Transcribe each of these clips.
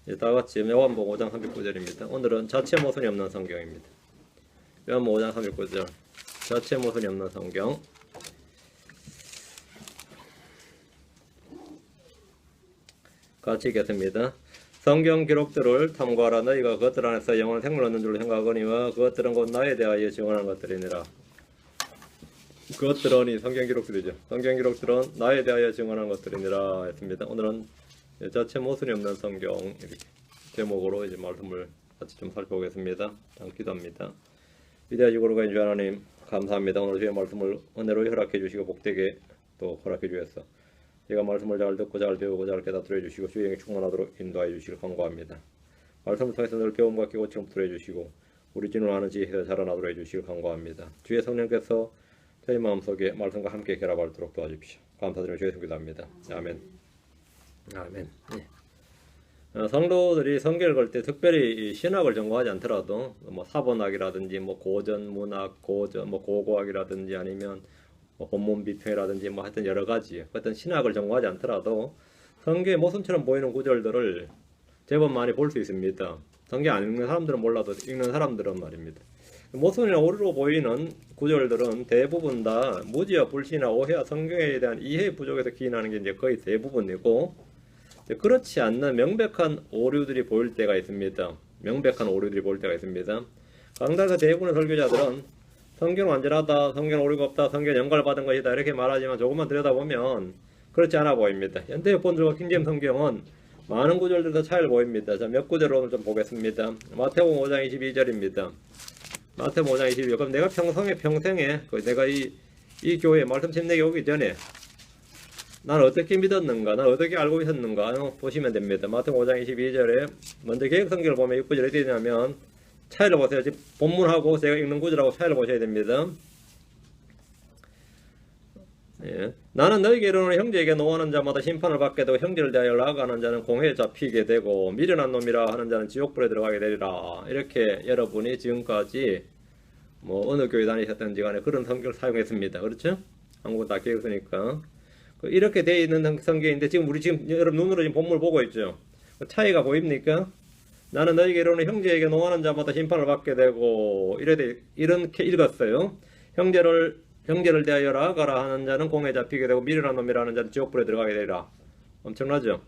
다같이 요한복음 5장 39절입니다. 오늘은 자체 모순이 없는 성경입니다. 요한복음 5장 39절 자체 모순이 없는 성경. 같이 읽겠습니다. 성경 기록들을 탐구하라. 너희가 그것들 안에서 영원한 생명을 얻는 줄로 생각하거니와 그것들은 곧 나에 대하여 증언하는 것들이니라. 그것들은 성경 기록들이죠. 성경 기록들은 나에 대하여 증언하는 것들이니라 했습니다. 오늘은 자체 모순이 없는 성경 이렇게 제목으로 이제 말씀을 같이 좀 살펴보겠습니다. 기도합니다. 위대하시고 거룩하신 주 하나님 감사합니다. 오늘 주의 말씀을 은혜로 허락해 주시고 복되게 또 허락해 주셔서 제가 말씀을 잘 듣고 잘 배우고 잘 깨닫도록 해주시고 주의 영에 충만하도록 인도하여 주시길 간구합니다. 말씀을 통해서 늘 배움과 깨우침을 해주시고 우리 진노하는 지혜에서 자라나도록 해주시길 간구합니다. 주의 성령께서 저희 마음속에 말씀과 함께 결합하도록 도와주십시오. 감사드리며 주의 성기도합니다. 아멘. 아멘. 네. 성도들이 성경을 걸 때 특별히 신학을 전공하지 않더라도 뭐 사본학이라든지 뭐 고전 문학, 고전 뭐 고고학이라든지 아니면 뭐 본문 비평이라든지 뭐 하여튼 여러 가지 어떤 신학을 전공하지 않더라도 성경의 모순처럼 보이는 구절들을 제법 많이 볼 수 있습니다. 성경 안 읽는 사람들은 몰라도 읽는 사람들은 말입니다. 모순이나 오류로 보이는 구절들은 대부분 다 무지와 불신이나 오해와 성경에 대한 이해 부족에서 기인하는 게 이제 거의 대부분이고, 그렇지 않는 명백한 오류들이 보일 때가 있습니다. 명백한 오류들이 보일 때가 있습니다. 강단에서 대부분의 설교자들은 성경 완전하다, 성경 오류가 없다, 성경 연갈받은 것이다 이렇게 말하지만 조금만 들여다보면 그렇지 않아 보입니다. 현대의 본주와 킹제임 성경은 많은 구절들도 차이를 보입니다. 자, 몇 구절을 오늘 좀 보겠습니다. 마태복음 5장 22절입니다. 마태복음 5장 22절. 그럼 내가 평생에 내가 이 교회에 말씀 침례에 오기 전에 난 어떻게 믿었는가, 난 어떻게 알고 있었는가 보시면 됩니다. 마태복음 5장 22절에 먼저 개혁성경을 보면 6구절에 어떻게 되냐면 차이를 보세요. 지금 본문하고 제가 읽는 구절하고 차이를 보셔야 됩니다. 예. 나는 너희에게 이르노니 형제에게 노하는 자마다 심판을 받게 되고 형제를 대하여 나아가는 자는 공회에 잡히게 되고 미련한 놈이라 하는 자는 지옥불에 들어가게 되리라. 이렇게 여러분이 지금까지 뭐 어느 교회 다니셨던지 간에 그런 성경을 사용했습니다. 그렇죠? 한국은 다 개혁서니까. 이렇게 되어 있는 성경인데 지금 우리 지금 여러분 눈으로 지금 본문을 보고 있죠. 차이가 보입니까? 나는 너희에게 이르노니 형제에게 노하는 자마다 심판을 받게 되고 이렇게 읽었어요. 형제를 대하여 나아가라 하는 자는 공에 잡히게 되고 미련한 놈이라는 자는 지옥불에 들어가게 되리라. 엄청나죠?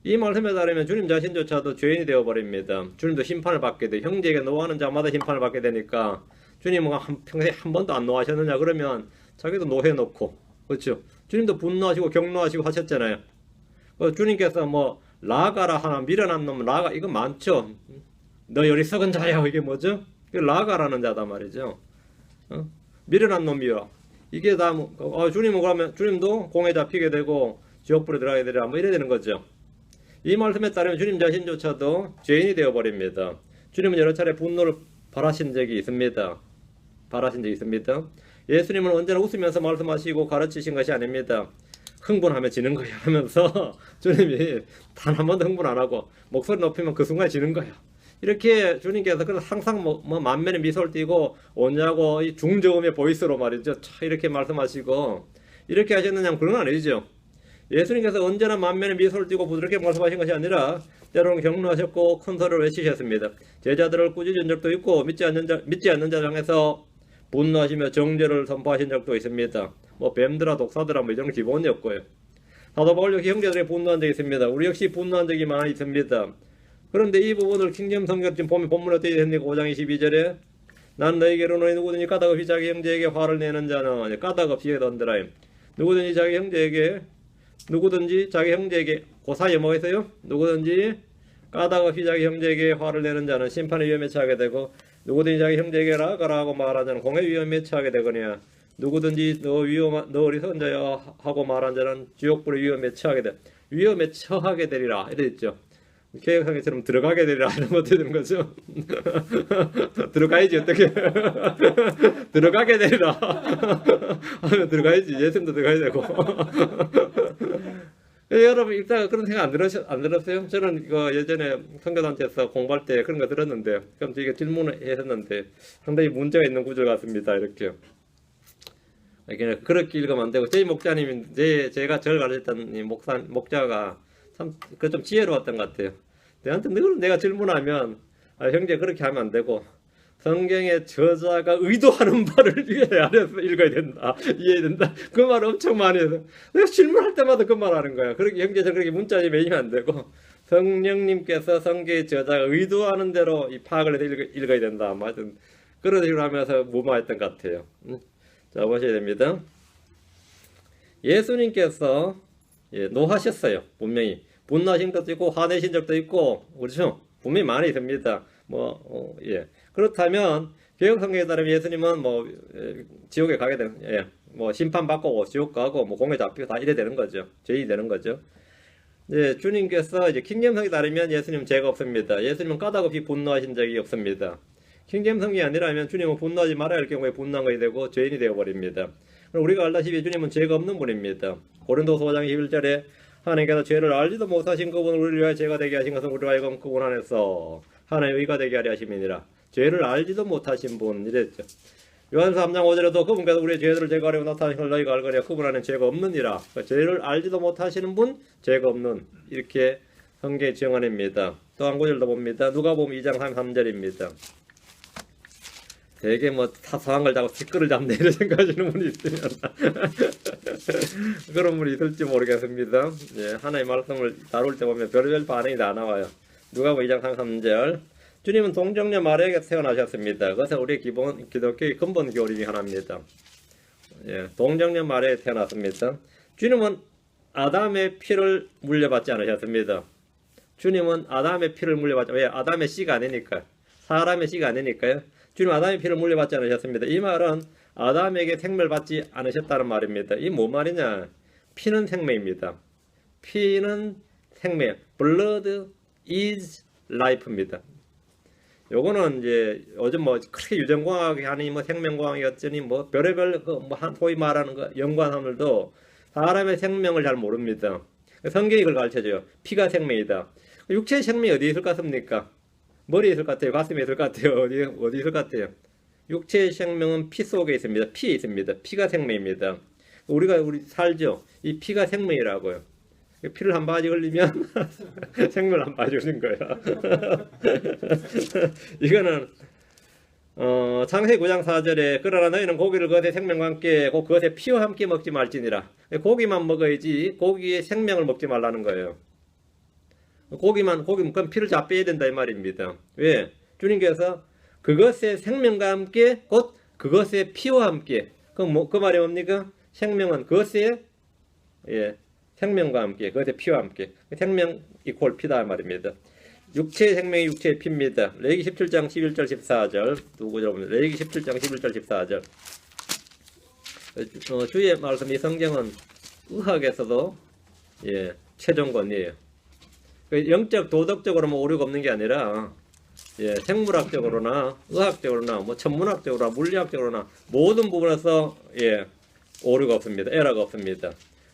이 말씀에 따르면 주님 자신조차도 죄인이 되어버립니다. 주님도 심판을 받게 돼. 형제에게 노하는 자마다 심판을 받게 되니까 주님은 평생 한 번도 안 노하셨느냐 그러면 자기도 노해놓고, 그렇죠? 주님도 분노하시고 경노하시고 하셨잖아요. 주님께서 뭐 나아가라 하나 미련한 놈 나아가 이거 많죠. 너 어리석은 자야 이게 뭐죠? 나아가라는 자다 말이죠. 미련한 놈이요. 이게 다 주님은 그러면 주님도 공에 잡히게 되고 지옥불에 들어가게 되리라 뭐 이래야 되는 거죠. 이 말씀에 따르면 주님 자신조차도 죄인이 되어버립니다. 주님은 여러 차례 분노를 발하신 적이 있습니다. 예수님은 언제나 웃으면서 말씀하시고 가르치신 것이 아닙니다. 흥분하면 지는 거야 하면서 주님이 단 한 번도 흥분 안 하고 목소리 높이면 그 순간 지는 거야. 이렇게 주님께서 그래서 항상 뭐 만면에 미소를 띠고 오냐고 이 중저음의 보이스로 말이죠. 이렇게 말씀하시고 이렇게 하셨느냐 그런 건 아니죠. 예수님께서 언제나 만면에 미소를 띠고 부드럽게 말씀하신 것이 아니라 때로는 경노하셨고 큰 소리를 외치셨습니다. 제자들을 꾸짖은 적도 있고 믿지 않는 자 향해서 분노하시며 정죄를 선포하신 적도 있습니다. 뭐 뱀들아 독사들아 뭐 이런 기본이었고요. 사도 바울 역시 형제들이 분노한 적이 있습니다. 우리 역시 분노한 적이 많이 있습니다. 그런데 이 부분을 킹제임 성경 지금 보면 본문에 어떻게 됩니까? 5장 22절에 난 너희에게 이르노니 누구든지 까닭없이 자기 형제에게 화를 내는 자는 까닭없이 해던드라. 누구든지 자기 형제에게 그 사이에 뭐가 있어요? 누구든지 까닭없이 자기 형제에게 화를 내는 자는 심판의 위험에 처하게 되고 누구든지 자기 형제에게 나아가라 하고 말하는 자는 공의 위험에 처하게 되거니와 누구든지 너 어리석은 자야 하고 말한 자는 지옥불의 위험에 처하게 되리라 이래 있죠. 개혁성경처럼 들어가게 되리라 이런 거 어떻게 되는 거죠? 들어가야지 어떻게 들어가게 되리라 들어가야지. 예수님도 들어가야 되고 여러분 일단 그런 생각 안 들었어요? 저는 이거 예전에 선교단체에서 공부할 때 그런 거 들었는데 그럼 이게 질문을 했었는데 상당히 문제가 있는 구절 같습니다. 이렇게 그렇게 읽으면 안 되고 저희 목자님이 제가 저를 가르쳤던 목자가 참 그 좀 지혜로웠던 것 같아요. 내한테 늘 내가 질문하면 형제 그렇게 하면 안 되고 성경의 저자가 의도하는 바를 위에 아래서 읽어야 된다. 이해해야 된다. 그 말을 엄청 많이 해서 내가 질문할 때마다 그 말 하는 거야. 그렇게 형제들 그렇게 문자에 매이면 안 되고 성령님께서 성경의 저자가 의도하는 대로 이 파악을 해서 읽어야 된다. 맞은 그런 식으로 하면서 무마했던 것 같아요. 자, 보셔야 됩니다. 예수님께서 노하셨어요. 분명히 분노하신 것도 있고 화내신 적도 있고 그렇죠. 분명히 많이 있습니다. 그렇다면 개혁 성경에 따르면 예수님은 지옥에 가게 되는 심판받고 지옥 가고 공에 잡히고 다 이래 되는 거죠. 죄인이 되는 거죠. 주님께서 이제 킹잼성에 따르면 예수님은 죄가 없습니다. 예수님은 까닭없이 분노하신 적이 없습니다. 킹잼성이 아니라면 주님은 분노하지 말아야 할 경우에 분노한 것이 되고 죄인이 되어버립니다. 우리가 알다시피 주님은 죄가 없는 분입니다. 고린도서 5장 11절에 하나님께서 죄를 알지도 못하신 그분을 우리를 위하여 죄가 되게 하신 것은 우리로 하여금 그분 안에서 하나님의 의가 되게 하려 하심이니라. 죄를 알지도 못하신 분 이랬죠. 요한서 3장 5절에도 그분께서 우리의 죄들을 제거하려고 나타나신 걸 너희가 알거니와 그분 안에는 죄가 없느니라. 그러니까 죄를 알지도 못하시는 분, 죄가 없는 이렇게 성경에 증언입니다. 또 한 구절도 봅니다. 누가복음 2장 3절입니다. 되게 사소한 걸 자꾸 뒷글을 잡네 이런 생각하시는 분이 있으면 그런 분이 있을지 모르겠습니다. 하나의 말씀을 다룰 때 보면 별별 반응이 다 나와요. 누가복음 2장 3절 주님은 동정녀 마리아에게서 태어나셨습니다. 그것은 우리 기독교의 근본 교리 중 하나입니다. 동정녀 마리아에 태어났습니다. 주님은 아담의 피를 물려받지 않으셨습니다. 주님은 아담의 피를 물려받지 왜? 아담의 씨가 아니니까. 사람의 씨가 아니니까요. 주님 아담의 피를 물려받지 않으셨습니다. 이 말은 아담에게 생명을 받지 않으셨다는 말입니다. 이 뭔 말이냐? 피는 생명입니다. 피는 생명. Blood is life입니다. 요거는 이제 요즘 그렇게 유전공학이 하니 생명공학이 어쩌니 별의별 소위 말하는 연구하는 사람의 생명을 잘 모릅니다. 성경이 그걸 가르쳐줘요. 피가 생명이다. 육체의 생명이 어디 있을 것 같습니까? 머리에 있을 것 같아요? 가슴에 있을 것 같아요? 어디 있을 것 같아요? 육체의 생명은 피 속에 있습니다. 피에 있습니다. 피가 생명입니다. 우리 살죠. 이 피가 생명이라고요. 피를 한 바가지 흘리면 생명을 한 바가지 흘린 거예요. 이거는 창세기 9장 4절에 그러나 너희는 고기를 그것의 생명과 함께 그것의 피와 함께 먹지 말지니라. 고기만 먹어야지 고기의 생명을 먹지 말라는 거예요. 고기면 피를 다 빼야 된다 이 말입니다. 왜? 주님께서 그것의 생명과 함께 곧 그것의 피와 함께 그 말이 뭡니까? 생명은 그것의 생명과 함께 그것의 피와 함께 생명 이퀄 피다 말입니다. 육체의 생명이 육체의 피입니다. 레위기 17장 11절 14절 두 구절 봅니다. 레위기 17장 11절 14절 주의 말씀 이 성경은 의학에서도 최종권이에요. 영적 도덕적으로 오류가 없는 게 아니라 생물학적으로나 의학적으로나 천문학적으로나 물리학적으로나 모든 부분에서 오류가 없습니다. 에러가 없습니다.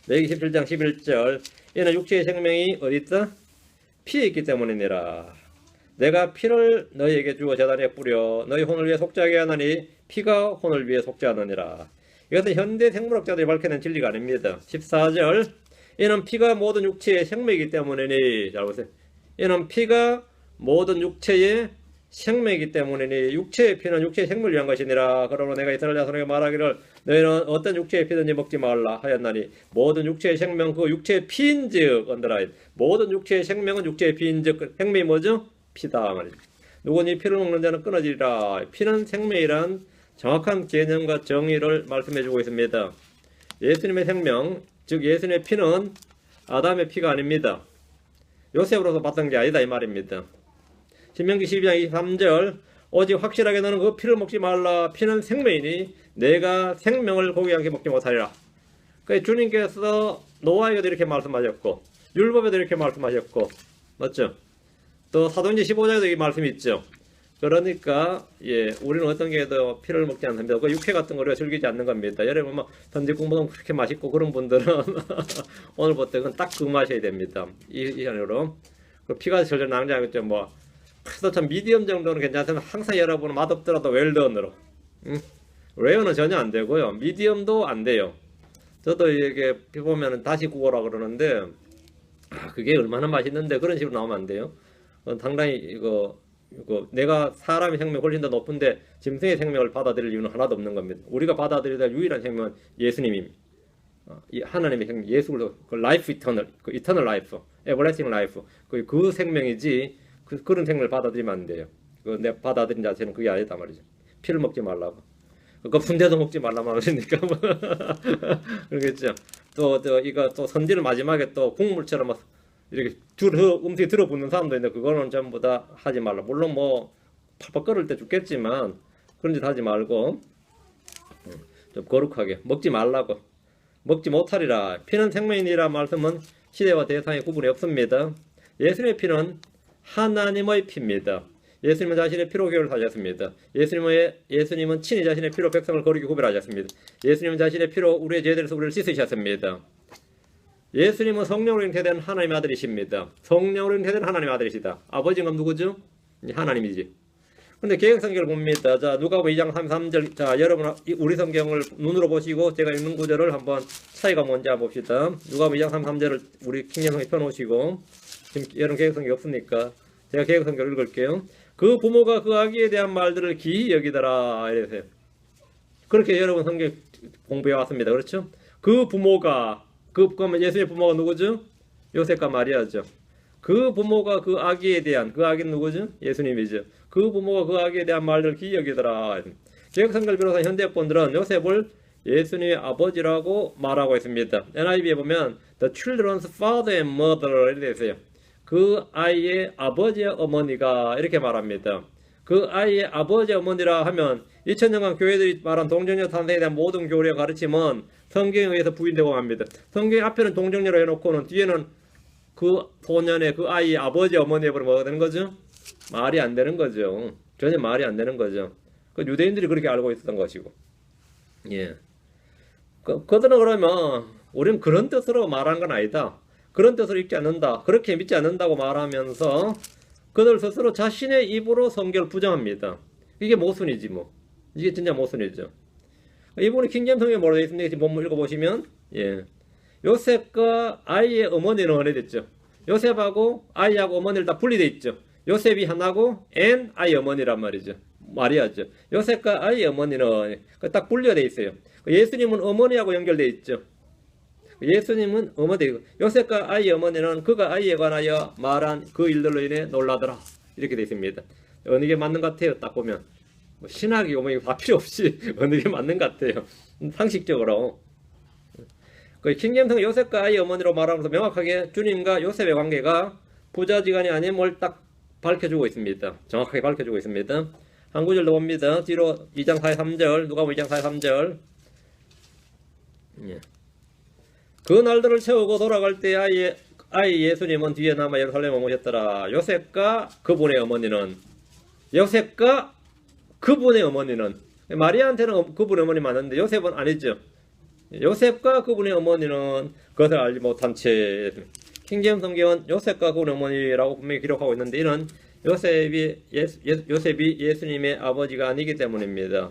레위기 17장 11절 이는 육체의 생명이 어디 있다? 피에 있기 때문이니라. 내가 피를 너희에게 주어 제단에 뿌려 너희 혼을 위해 속죄하게 하나니 피가 혼을 위해 속죄하느니라. 이것은 현대 생물학자들이 밝혀낸 진리가 아닙니다. 14절 이는 피가 모든 육체의 생명이기 때문이니 잘 보세요. 이는 피가 모든 육체의 생명이기 때문이니 육체의 피는 육체의 생명을 위한 것이니라. 그러므로 내가 이스라엘 자손에게 말하기를 너희는 어떤 육체의 피든지 먹지 말라 하였나니 모든 육체의 생명 그 육체의 피인즉 언더라인 모든 육체의 생명은 육체의 피인즉 생명이 뭐죠? 피다 말이죠. 누구는 이 피를 먹는 자는 끊어지리라. 피는 생명이란 정확한 개념과 정의를 말씀해주고 있습니다. 예수님의 생명 즉 예수님의 피는 아담의 피가 아닙니다. 요셉으로서 받던 게 아니다 이 말입니다. 신명기 12장 23절 오직 확실하게 너는 그 피를 먹지 말라. 피는 생명이니 내가 생명을 고기 함께 먹지 못하리라. 그러니까 주님께서 노아에게도 이렇게 말씀하셨고 율법에도 이렇게 말씀하셨고 맞죠? 또 사도행전 15장에도 이 말씀이 있죠. 그러니까 우리는 어떤 게도 피를 먹지 않습니다. 그 육회 같은 거 우리가 즐기지 않는 겁니다. 여러분 전직국물은 그렇게 맛있고 그런 분들은 오늘부터 그건 딱 그 마셔야 됩니다. 이 안으로 그 피가 절절 낭자하겠죠. 그래도 참 미디엄 정도는 괜찮지만 항상 여러분은 맛없더라도 웰던으로 레어는 전혀 안 되고요. 미디엄도 안 돼요. 저도 이게 보면은 다시 구워라 그러는데 그게 얼마나 맛있는데 그런 식으로 나오면 안 돼요. 상당히 이거 내가 사람의 생명이 훨씬 더 높은데 짐승의 생명을 받아들일 이유는 하나도 없는 겁니다. 우리가 받아들여야 될 유일한 생명은 예수님입니다. 이 하나님의 생명, 예수 그리스도, 그 라이프 이터널, 그 이터널 라이프, 에버래스팅 라이프, 그 생명이지 그런 생명을 받아들이면 안 돼요. 내 받아들인 자체는 그게 아니다 말이죠. 피를 먹지 말라고. 그 순대도 먹지 말라 말이니까 뭐. 그러겠죠. 이거 또 선지를 마지막에 또 국물처럼 막 이렇게 음식이 들어붙는 사람도 있는데 그거는 전부 다 하지 말라. 물론 뭐 펄펄 끓을 때 죽겠지만 그런 짓 하지 말고 좀 거룩하게 먹지 말라고. 먹지 못하리라. 피는 생명이니라 말씀은 시대와 대상의 구분이 없습니다. 예수님의 피는 하나님의 피입니다. 예수님은 자신의 피로 교회를 사셨습니다. 예수님은 친히 자신의 피로 백성을 거룩히 구별하셨습니다. 예수님은 자신의 피로 우리의 죄들에서 우리를 씻으셨습니다. 예수님은 성령으로 잉태된 하나님의 아들이십니다. 성령으로 잉태된 하나님의 아들이시다. 아버지가 누구죠? 하나님이지. 근데 개혁성경을 봅니다. 자, 누가복음 2장 33절. 자, 여러분 우리 성경을 눈으로 보시고 제가 읽는 구절을 한번 차이가 뭔지 한번 봅시다. 누가복음 2장 33절을 우리 킹제성에 펴놓으시고 지금 여러분 개혁성경이 없으니까 제가 개혁성경을 읽을게요. 그 부모가 그 아기에 대한 말들을 기이 여기더라 이래서요. 그렇게 여러분 성경 공부해 왔습니다. 그렇죠? 그 부모가 그러면 예수의 부모가 누구죠? 요셉과 마리아죠. 그 부모가 그 아기에 대한 그 아기는 누구죠? 예수님이죠. 그 부모가 그 아기에 대한 말들을 기이 여기더라. 개혁성경을 비롯한 현대권들은 요셉을 예수님의 아버지라고 말하고 있습니다. NIV에 보면 The children's father and mother 이렇게 되어 있어요. 그 아이의 아버지와 어머니가 이렇게 말합니다. 그 아이의 아버지 어머니라 하면 2000년간 교회들이 말한 동정녀 탄생에 대한 모든 교리와 가르침은 성경에 의해서 부인되고 합니다. 성경 앞에는 동정녀로 해놓고는 뒤에는 그 소년의 그 아이의 아버지 어머니 해버리면 뭐가 되는 거죠? 말이 안 되는 거죠. 전혀 말이 안 되는 거죠. 그 유대인들이 그렇게 알고 있었던 것이고. 예. 그들은 그러면 우리는 그런 뜻으로 말한 건 아니다. 그런 뜻으로 읽지 않는다. 그렇게 믿지 않는다고 말하면서 그들 스스로 자신의 입으로 성경을 부정합니다. 이게 모순이지 뭐. 이게 진짜 모순이죠. 이분이 킹제임스 성경에 뭐라고 되어 있습니까? 지금 본문 읽어보시면 예. 요셉과 아이의 어머니는 어디 됐죠? 요셉하고 아이하고 어머니를 다 분리되어 있죠. 요셉이 하나고 아이 어머니란 말이죠. 마리아죠. 요셉과 아이 어머니는 딱 분리되어 있어요. 예수님은 어머니하고 연결되어 있죠. 예수님은 어머니, 요셉과 아이 어머니는 그가 아이에 관하여 말한 그 일들로 인해 놀라더라. 이렇게 되어 있습니다. 어느 게 맞는 것 같아요. 딱 보면 뭐 신학이고 뭐 다 필요 없이 어느 게 맞는 것 같아요. 상식적으로. 그 킹제임스 요셉과 아이 어머니로 말하면서 명확하게 주님과 요셉의 관계가 부자지간이 아님을 딱 밝혀주고 있습니다. 정확하게 밝혀주고 있습니다. 한 구절 더 봅니다. 뒤로 2장 43절, 누가복음 2장 43절. 예. 그 날들을 채우고 돌아갈 때 아이 예수님은 뒤에 남아 예루살렘에 오셨더라. 요셉과 그분의 어머니는 마리아한테는 그분의 어머니 맞는데 요셉은 아니죠. 요셉과 그분의 어머니는 그것을 알지 못한 채. 킹제임스 성경은 요셉과 그분의 어머니라고 분명히 기록하고 있는데 이는 요셉이 예수님의 아버지가 아니기 때문입니다.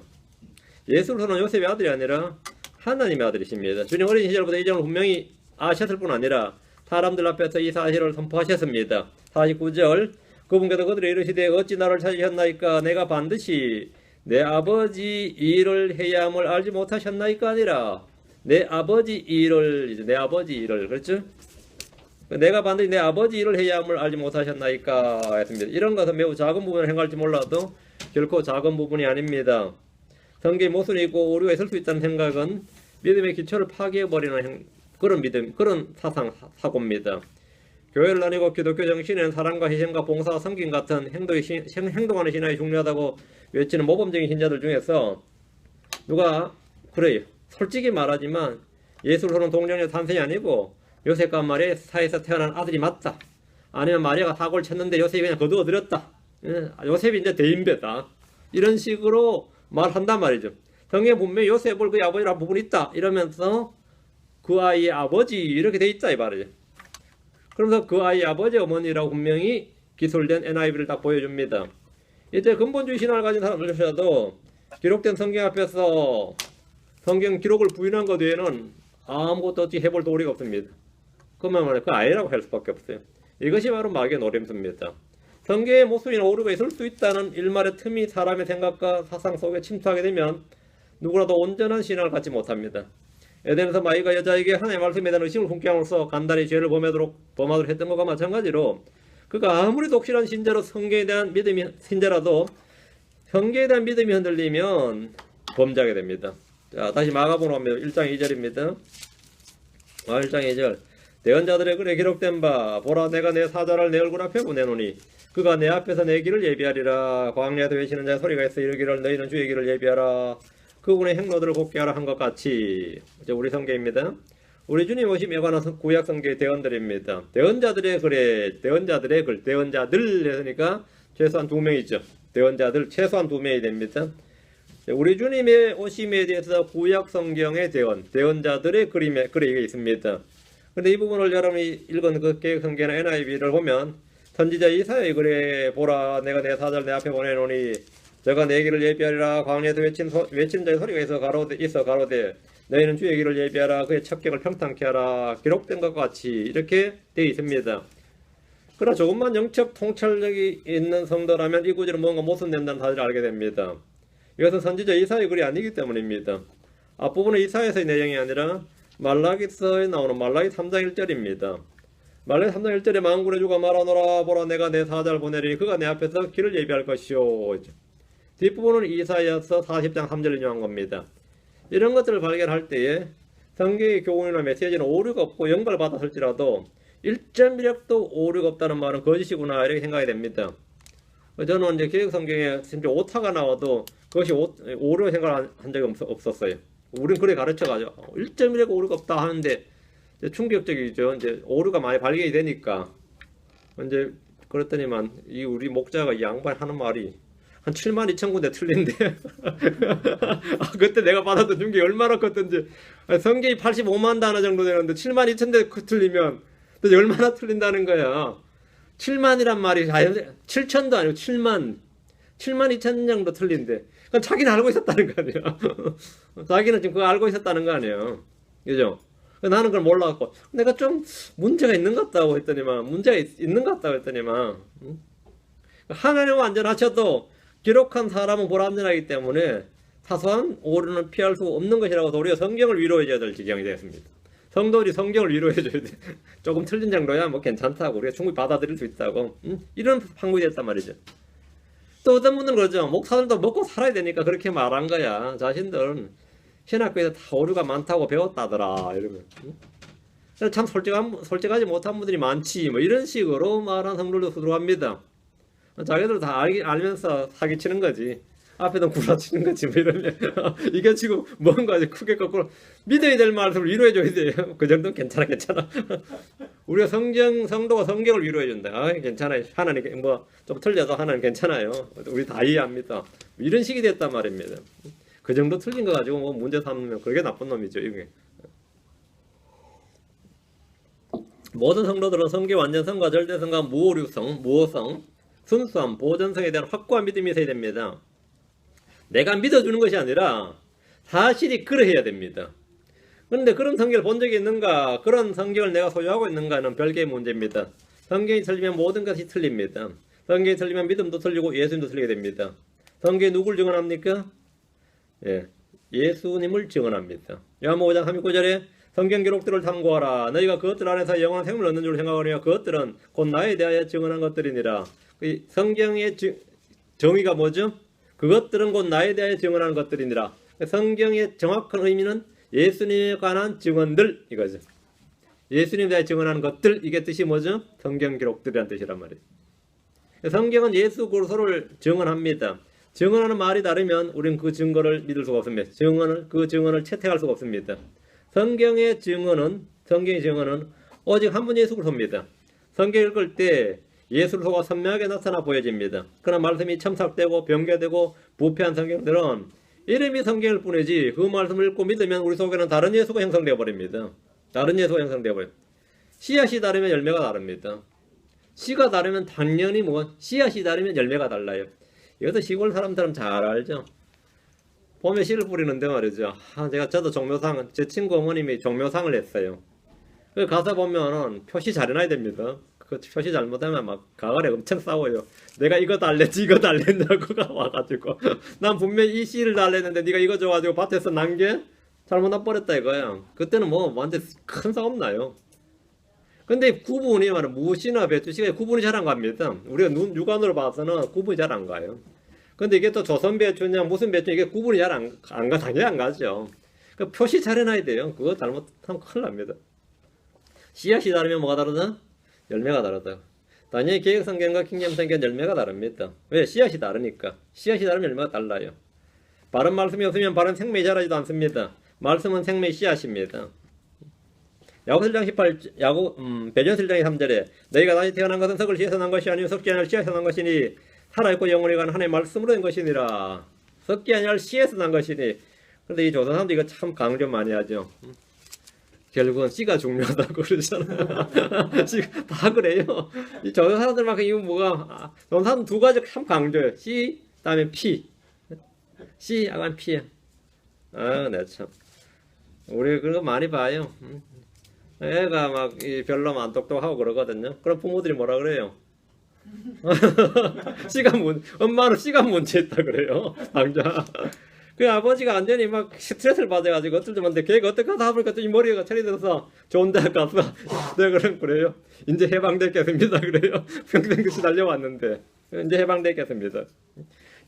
예수로서는 요셉의 아들이 아니라 하나님의 아들이십니다. 주님 어린 시절부터 이 점을 분명히 아셨을 뿐 아니라 사람들 앞에서 이 사실을 선포하셨습니다. 49절 그분께서 그들의 이르시되 어찌 나를 찾으셨나이까 내가 반드시 내 아버지 일을 해야 함을 알지 못하셨나이까 아니라 내 아버지 일을 그렇죠? 내가 반드시 내 아버지 일을 해야 함을 알지 못하셨나이까 했습니다. 이런 것은 매우 작은 부분을 행할지 몰라도 결코 작은 부분이 아닙니다. 성경에 모순이 있고 오류가 있을 수 있다는 생각은 믿음의 기초를 파괴해버리는 그런 사고입니다. 교회를 나뉘고 기독교 정신에는 사랑과 희생과 봉사와 섬김 같은 행동하는 신앙이 중요하다고 외치는 모범적인 신자들 중에서 누가 그래요. 솔직히 말하지만 예수로서는 동정녀 탄생이 아니고 요셉과 마리아의 사이에서 태어난 아들이 맞다. 아니면 마리아가 사고를 쳤는데 요셉이 그냥 거두어들였다. 요셉이 이제 대인배다. 이런 식으로 말한단 말이죠. 성경에 분명히 요셉을 그의 아버지라는 부분이 있다. 이러면서 그 아이의 아버지 이렇게 돼 있다 이 말이죠. 그러면서 그 아이의 아버지 어머니라고 분명히 기술된 NIV를 딱 보여줍니다. 이제 근본주의 신앙을 가진 사람들조차도 기록된 성경 앞에서 성경 기록을 부인한 것 외에는 아무것도 어찌 해볼 도리가 없습니다. 그만 말해 그 아이라고 할 수밖에 없어요. 이것이 바로 마귀의 노림수입니다. 성경의 모순이나 오류가 있을 수 있다는 일말의 틈이 사람의 생각과 사상 속에 침투하게 되면 누구라도 온전한 신앙을 갖지 못합니다. 에덴에서 마귀가 여자에게 하나님의 말씀에 대한 의심을 품게 함으로써 간단히 죄를 범하도록 했던 것과 마찬가지로 그가 아무리 독실한 신자로 성경에 대한 믿음이 신자라도 성경에 대한 믿음이 흔들리면 범죄하게 됩니다. 자, 다시 마가복음 합니다. 1장 2절입니다. 1장 2절. 대언자들의 글에 기록된 바 보라 내가 내 사자를 내 얼굴 앞에 보내노니 그가 내 앞에서 내 길을 예비하리라. 광야에서 외치는 자의 소리가 있어 이르기를 너희는 주의 길을 예비하라. 그분의 행로들을 곱게 하라 한 것 같이. 이제 우리 성경입니다. 우리 주님 오심에 관한 구약 성경의 대언들입니다. 대언자들의 글에 대언자들의 글 대언자들 했으니까 최소한 2명이죠. 대언자들 최소한 2명이 됩니다. 우리 주님의 오심에 대해서 구약 성경의 대언자들의 글에 있습니다. 그런데 이 부분을 여러분이 읽은 그 개혁 성경이나 NIV를 보면 선지자 이사야의 글에 보라 내가 내 사자를 내 앞에 보내노니 저가 내 길을 예비하리라. 광야에서 외치는 자의 소리가 있어 가로되 너희는 주의 길을 예비하라. 그의 첩경을 평탄케 하라. 기록된 것과 같이 이렇게 되어 있습니다. 그러나 조금만 영적 통찰력이 있는 성도라면 이 구절은 뭔가 모순된다는 사실을 알게 됩니다. 이것은 선지자 이사야의 글이 아니기 때문입니다. 앞부분은 이사야서의 내용이 아니라 말라기서에 나오는 말라기 3장 1절입니다. 말라기 3장 1절에 만군의 주가 말하노라. 보라 내가 내 사자를 보내리니 그가 내 앞에서 길을 예비할 것이요. 뒷부분은 이사야서 40장 3절을 인용한 겁니다. 이런 것들을 발견할 때에 성경의 교훈이나 메시지는 오류가 없고 연결받았을지라도 1.1획도 오류가 없다는 말은 거짓이구나 이렇게 생각이 됩니다. 저는 이제 개혁 성경에 심지어 오타가 나와도 그것이 오류 생각을 한 적이 없었어요. 우린 그래 가르쳐가지고 1.1획 오류가 없다 하는데 충격적이죠. 이제 오류가 많이 발견이 되니까 이제 그랬더니만 이 우리 목자가 이 양반 하는 말이 한 72,000군데 틀린데 그때 내가 받았던 중계 얼마나 컸던지 성경이 85만 단어 정도 되는데 72,000대 틀리면 도대체 얼마나 틀린다는 거야. 7만이란 말이 7천도 아니고 7만 2천 정도 틀린데 그건 자기는 알고 있었다는 거 아니야. 자기는 지금 그거 알고 있었다는 거 아니에요. 그죠? 나는 그걸 몰라갖고 내가 좀 문제가 있는 것 같다고 했더니만 하나님은 완전하셔도 기록한 사람은 불완전하기 때문에 사소한 오류는 피할 수 없는 것이라고 우리가 성경을 위로해줘야 될 지경이 되었습니다. 성도들이 성경을 위로해줘야 돼. 조금 틀린 정도야 뭐 괜찮다고 우리가 충분히 받아들일 수 있다고 이런 판국이 됐단 말이죠. 또 어떤 분들은 그러죠. 목사들도 먹고 살아야 되니까 그렇게 말한 거야. 자신들은 신학교에서 다 오류가 많다고 배웠다더라 이러면 참 솔직하지 못한 분들이 많지 뭐 이런 식으로 말한 성도들도 들어갑니다. 자기들 다 알면서 사기치는 거지. 앞에다 구라치는 거지 뭐 이러면 이게 지금 뭔가 크게 거꾸로 믿어야 될 말씀을 위로해줘야 돼요. 그 정도는 괜찮아. 우리가 성도가 성경을 위로해준다. 괜찮아요. 하나님 뭐 좀 틀려도 하나님 괜찮아요. 우리 다 이해합니다. 이런 식이 됐단 말입니다. 그 정도 틀린 거 가지고 뭐 문제 삼으면 그게 나쁜 놈이죠. 이게 모든 성도들은 성경 완전성과 절대성과 무오류성, 무오성, 순수함, 보존성에 대한 확고한 믿음이 있어야 됩니다. 내가 믿어주는 것이 아니라 사실이 그러해야 됩니다. 그런데 그런 성경을 본 적이 있는가? 그런 성경을 내가 소유하고 있는가는 별개의 문제입니다. 성경이 틀리면 모든 것이 틀립니다. 성경이 틀리면 믿음도 틀리고 예수님도 틀리게 됩니다. 성경이 누굴 증언합니까? 예수님을 증언합니다. 요한복음 5장 39절에 성경 기록들을 탐구하라. 너희가 그것들 안에서 영원한 생명을 얻는 줄 생각하느냐. 그것들은 곧 나에 대하여 증언한 것들이니라. 성경의 정의가 뭐죠? 그것들은 곧 나에 대하여 증언하는 것들이니라. 성경의 정확한 의미는 예수님에 관한 증언들 이거죠. 예수님에 대해 증언하는 것들 이게 뜻이 뭐죠? 성경 기록들이란 뜻이란 말이에요. 성경은 예수 그리스도를 증언합니다. 증언하는 말이 다르면 우리는 그 증거를 믿을 수가 없습니다. 그 증언을 채택할 수가 없습니다. 성경의 증언은 오직 한 분 예수 그리스도입니다. 성경 읽을 때 예수 그리스도가 선명하게 나타나 보여집니다. 그러나 말씀이 첨삭되고 변개되고 부패한 성경들은 이름이 성경일 뿐이지 그 말씀을 읽고 믿으면 우리 속에는 다른 예수가 형성되어 버립니다. 다른 예수가 형성되어 버려요. 씨앗이 다르면 열매가 다릅니다. 씨가 다르면 당연히 씨앗이 다르면 열매가 달라요. 이것도 시골 사람들은 잘 알죠. 봄에 씨를 뿌리는데 말이죠. 저도 종묘상, 제 친구 어머님이 종묘상을 했어요. 가서 보면은 표시 잘 해놔야 됩니다. 그 표시 잘못하면 막 가을에 엄청 싸워요. 내가 이거 달랬지 이거 달랬냐고가 와가지고 난 분명히 이 씨를 달랬는데 네가 이거 줘가지고 밭에서 난 게 잘못 나버렸다 이거야. 그때는 뭐 완전 큰 싸움 나요. 근데 구분이 말은 무엇이나 배추씨가 구분이 잘 안 갑니다. 우리가 육안으로 봐서는 구분이 잘 안 가요. 근데 이게 또 조선 배추냐 무슨 배추 이게 구분이 잘 안 가, 당연히 안 가죠. 그 표시 잘 해놔야 돼요. 그거 잘못하면 큰일 납니다. 씨앗이 다르면 뭐가 다르다? 열매가 다르다. 당연히 개혁성경과 킹잼성경은 열매가 다릅니다. 왜? 씨앗이 다르니까. 씨앗이 다르면 열매가 달라요. 바른 말씀이 없으면 바른 생명이 자라지도 않습니다. 말씀은 생명의 씨앗입니다. 야고보서 1장 18, 베드로서 1장 3절에 너희가 다시 태어난 것은 석을 씨에서 난 것이 아니요 썩지 아니할 씨에서 난 것이니 살아있고 영원히 가는 하나님의 말씀으로 된 것이니라. 썩지 아니할 씨에서 난 것이니. 그런데 이 조선 사람들이 이거 참 강조 많이 하죠. 결국은 씨가 중요하다고 그러잖아요. 다 그래요. 이 조선 사람들만큼 이거 뭐가 조선 사람 두 가지 참 강조해요. 씨, 그다음에 피. 씨, 약간 피. 아, 네 참. 우리 그런 거 많이 봐요. 애가 막 별로 안 똑똑하고 그러거든요. 그럼 부모들이 뭐라 그래요? 엄마는 시간 문제 있다 그래요. 당장. 그 아버지가 완전히 막 스트레스를 받아가지고 어쩔 때 봤는데 걔가 어떻게 하다 보니까 또 이 머리가 철이 들어서 좋은 데 가서 내가 그래요. 이제 해방됐겠습니다. 그래요. 평생 그시 달려왔는데 이제 해방됐겠습니다.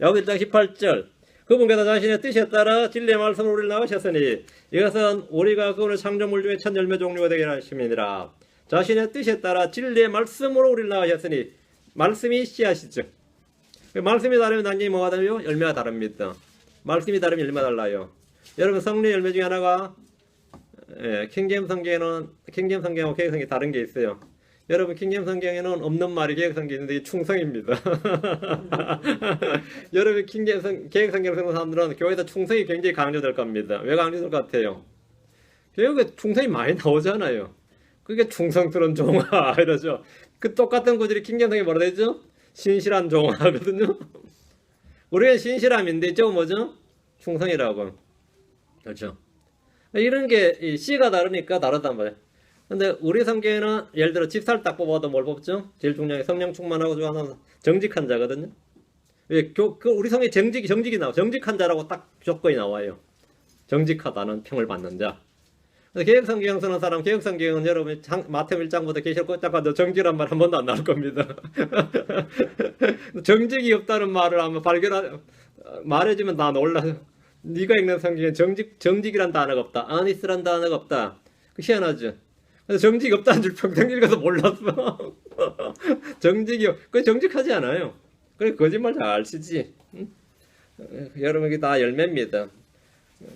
야고보 1장 18절 그분께서 자신의 뜻에 따라 진리의 말씀으로 우리를 낳으셨으니 이것은 우리가 그분의 창조물 중에 첫 열매 종류가 되게 하심이니라. 자신의 뜻에 따라 진리의 말씀으로 우리를 낳으셨으니 말씀이 씨앗이죠. 말씀이 다르면 당연히 뭐가 다르요? 열매가 다릅니다. 말씀이 다르면 열매가 달라요. 여러분 성령의 열매 중에 하나가 킹제임 성경하고 개혁성경이 다른 게 있어요. 여러분 킹제임 성경에는 없는 말이 개혁성경이 있는데 충성입니다. 여러분 개혁성경 쓰는 사람들은 교회에서 충성이 굉장히 강조될 겁니다. 왜 강조될 것 같아요? 교육에 충성이 많이 나오잖아요. 그게 충성스러운 종아 이러죠. 그 똑같은 구절이 킹제임 성경이 뭐라 되죠? 신실한 종아거든요. 우리는 신실함인데 저거 뭐죠? 충성이라고. 그렇죠. 이런 게 씨가 다르니까 다르단 말이에요. 근데 우리 성경에는 예를 들어 집사를 딱 뽑아도 뭘 뽑죠? 제일 중요한 게 성령 충만하고 좋아하는 정직한 자거든요. 우리 성경에 정직이 나와. 정직한 자라고 딱 조건이 나와요. 정직하다는 평을 받는 자. 개혁성경 쓰는 사람, 개혁성경은 여러분 마태복음 1장부터 계시록 쫙 정직이란 말 한 번도 안 나올 겁니다. 정직이 없다는 말을 아마 말해주면 다 놀라요. 네가 읽는 성경에 정직이란 단어가 없다. 아니스란 단어가 없다. 그 희한하죠. 그래서 정직이 없다는 줄 평생 읽어서 몰랐어. 그 정직하지 않아요. 그래 거짓말 잘 쓰지. 여러분 이게 다 열매입니다.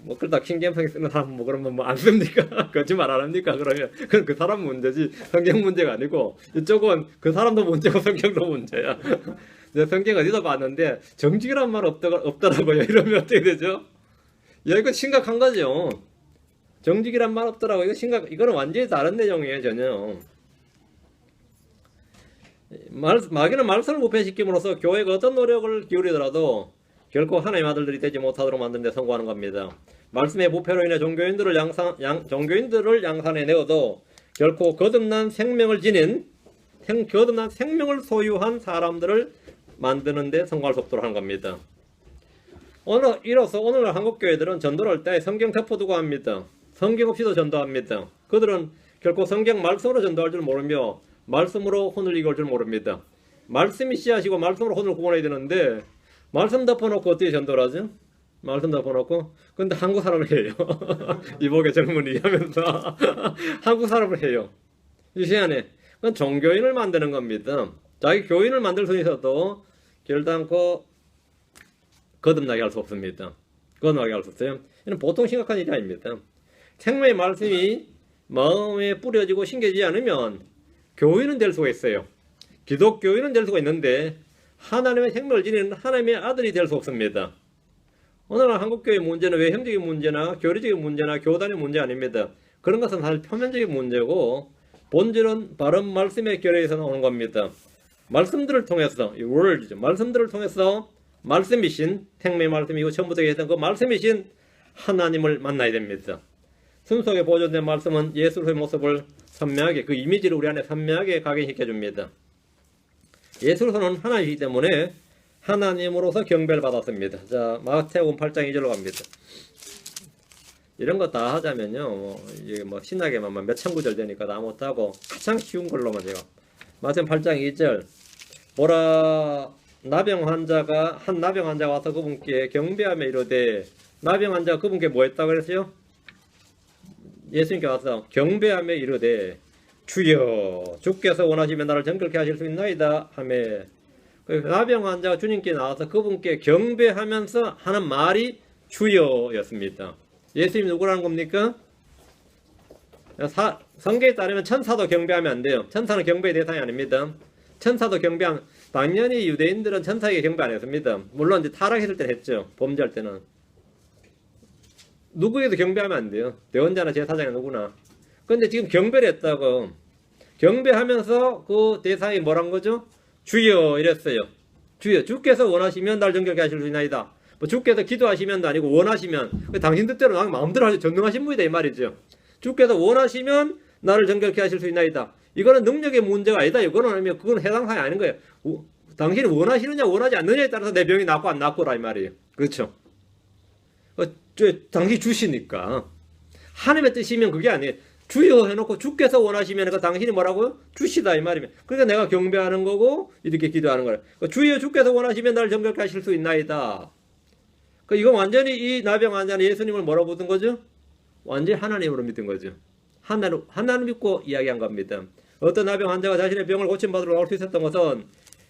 뭐 그러다 킹제임성경 쓰는 사람 뭐 그러면 뭐 안 씁니까? 거짓말 안 합니까? 그러면 그건 그 사람 문제지 성경 문제가 아니고 이쪽은 그 사람도 문제고 성경도 문제야. 내가 성경 어디서 봤는데 정직이란 말 없더라고요. 이러면 어떻게 되죠? 야 이거 심각한 거죠. 정직이란 말 없더라고. 이거는 완전히 다른 내용이에요 전혀. 마귀는 말씀을 부패시킴으로써 교회가 어떤 노력을 기울이더라도 결코 하나님의 아들들이 되지 못하도록 만드는 데 성공하는 겁니다. 말씀의 부패로 인해 종교인들을 양산해 내어도 결코 거듭난 생명을 소유한 사람들을 만드는 데 성공할 수 없도록 하는 겁니다. 오늘날 한국교회들은 전도를 할 때 성경 덮어두고 합니다. 성경 없이도 전도합니다. 그들은 결코 성경 말씀으로 전도할 줄 모르며 말씀으로 혼을 이걸 줄 모릅니다. 말씀이 씨앗이고 말씀으로 혼을 구원해야 되는데 말씀 덮어놓고 어떻게 전도를 하죠? 말씀 덮어놓고 근데 한국 사람을 해요. 이복의 젊은이 하면서 한국 사람을 해요. 희한해. 그건 종교인을 만드는 겁니다. 자기 교인을 만들 수 있어도 결단코 거듭나게 할 수 없습니다. 거듭나게 할 수 없어요. 이는 보통 심각한 일이 아닙니다. 생명의 말씀이 마음에 뿌려지고 심겨지지 않으면 교인은 될 수가 있어요. 기독교인은 될 수가 있는데 하나님의 생명을 지니는 하나님의 아들이 될 수 없습니다. 오늘날 한국교회의 문제는 외형적인 문제나 교리적인 문제나 교단의 문제 아닙니다. 그런 것은 사실 표면적인 문제고 본질은 바른 말씀의 결의에서 나오는 겁니다. 말씀들을 통해서 이 word죠. 말씀들을 통해서 말씀이신 생명의 말씀이고 처음부터 얘기했던 그 말씀이신 하나님을 만나야 됩니다. 순수하게 보존된 말씀은 예수의 모습을 선명하게 그 이미지를 우리 안에 선명하게 각인시켜 줍니다. 예수로서는 하나님이기 때문에 하나님으로서 경배를 받았습니다. 자, 마태복음 8장 2절로 갑니다. 이런 거 다 하자면요, 이게 뭐 신나게만 몇천 구절 되니까 다 못하고 가장 쉬운 걸로만 제가 마태복음 8장 2절 보라 나병 환자가 와서 그분께 경배하며 이르되 나병 환자가 그분께 뭐 했다고 그랬어요? 예수님께 와서 경배하며 이르되 주여 주께서 원하시면 나를 정결케 하실 수 있나이다 하며 나병 환자가 주님께 나와서 그분께 경배하면서 하는 말이 주여였습니다. 예수님이 누구라는 겁니까? 성경에 따르면 천사도 경배하면 안 돼요. 천사는 경배의 대상이 아닙니다. 천사도 경배하면 당연히 유대인들은 천사에게 경배 안 했습니다. 물론 이제 타락했을 때는 했죠. 범죄할 때는. 누구에게도 경배하면 안 돼요. 대원자나 제사장이 누구나. 근데 지금 경배를 했다고. 경배하면서 그 대상이 뭐란 거죠? 주여 이랬어요. 주여 주께서 원하시면 날 정결케 하실 수 있나이다. 뭐 주께서 기도하시면도 아니고 원하시면 당신 뜻대로 마음대로 하시 전능하신 분이다 이 말이죠. 주께서 원하시면 나를 정결케 하실 수 있나이다. 이거는 능력의 문제가 아니다. 이거는 아니면 그건 해당 사항이 아닌 거예요. 당신이 원하시느냐 원하지 않느냐에 따라서 내 병이 낫고 안 낫고라 이 말이에요. 그렇죠? 당신이 주시니까 하나님의 뜻이면 그게 아니에요. 주여 해놓고 주께서 원하시면 그 당신이 뭐라고요? 주시다 이 말이면. 그러니까 내가 경배하는 거고 이렇게 기도하는 거예요. 주여 주께서 원하시면 나를 정결케 하실 수 있나이다. 이거 완전히 이 나병 환자는 예수님을 뭐라고 부른 거죠? 완전히 하나님으로 믿은 거죠. 하나님 믿고 이야기한 겁니다. 어떤 나병 환자가 자신의 병을 고침받으러 나올 수 있었던 것은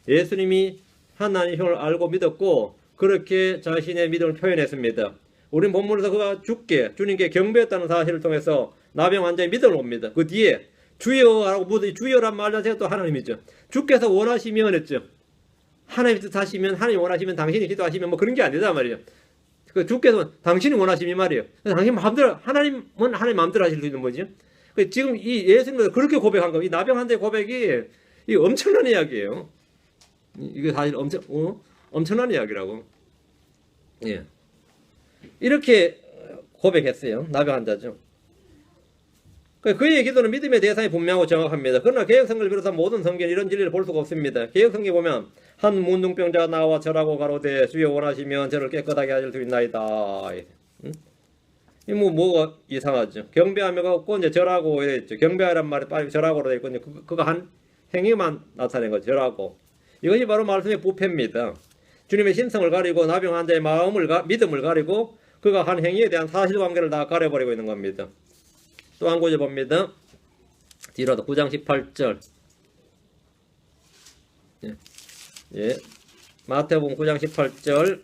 예수님이 하나님의 힘을 알고 믿었고 그렇게 자신의 믿음을 표현했습니다. 우린 본문에서 그가 주님께 경배했다는 사실을 통해서 나병 환자의 믿음을 봅니다. 그 뒤에 주여라고 묻으니 주여란 말 자체가 또 하나님이죠. 주께서 원하시면 했죠. 하나님 뜻하시면 하나님 원하시면 당신이 기도하시면 뭐 그런 게 아니다 말이에요. 주께서 당신이 원하시면 이 말이에요. 당신 마음대로 하나님은 하나님 마음대로 하실 수 있는 거죠. 지금 이 예수님은 그렇게 고백한 거. 이 나병 환자의 고백이 이 엄청난 이야기예요. 이게 사실 엄청난 이야기라고. 예. 이렇게 고백했어요. 나병 환자죠. 그의 기도는 믿음의 대상이 분명하고 정확합니다. 그러나 개혁성경을 비롯한 모든 성경에 이런 진리를 볼 수가 없습니다. 개혁성경에 보면 한 문둥병자가 나와 절하고 가로되 주여 원하시면 저를 깨끗하게 하실 수 있나이다. 이 뭐가 이상하죠. 경배하며가 없고 이제 절하고 이랬죠. 경배하란 말이 빨리 절하고로 되어 있고 그거 한 행위만 나타낸 거죠. 절하고. 이것이 바로 말씀의 부패입니다. 주님의 신성을 가리고 나병 환자의 믿음을 가리고 그가 한 행위에 대한 사실관계를 다 가려버리고 있는 겁니다. 또 한 구절 봅니다. 뒤로도 9장 18절. 예. 마태복음 9장 18절.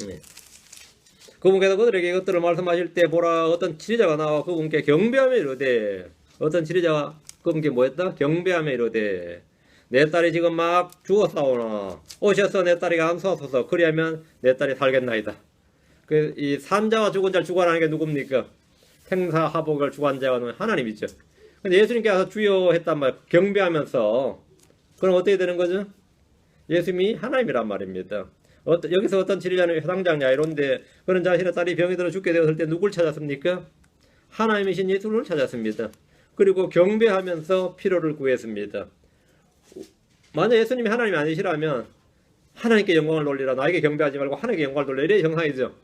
예. 그분께서 그들에게 이것들을 말씀하실 때 보라 어떤 치리자가 나와 그분께 경배하며 이르되 어떤 치리자가 그분께 뭐했다? 경배하며 이르되 내 딸이 지금 막 죽었사오나 오셔서 내 딸에게 안수하소서 그리하면 내 딸이 살겠나이다. 이 산자와 죽은 자를 주관하는 게 누굽니까? 생사하복을 주관 자가 하나님이죠. 근데 예수님께서 주여 했단 말 경배하면서 그럼 어떻게 되는 거죠? 예수님이 하나님이란 말입니다. 여기서 어떤 치리자는 회당장 야이로인데 그런 자신의 딸이 병이 들어 죽게 되었을 때 누굴 찾았습니까? 하나님이신 예수를 찾았습니다. 그리고 경배하면서 필요를 구했습니다. 만약 예수님이 하나님이 아니시라면 하나님께 영광을 돌리라 나에게 경배하지 말고 하나님께 영광을 돌리라 이래 정상이죠.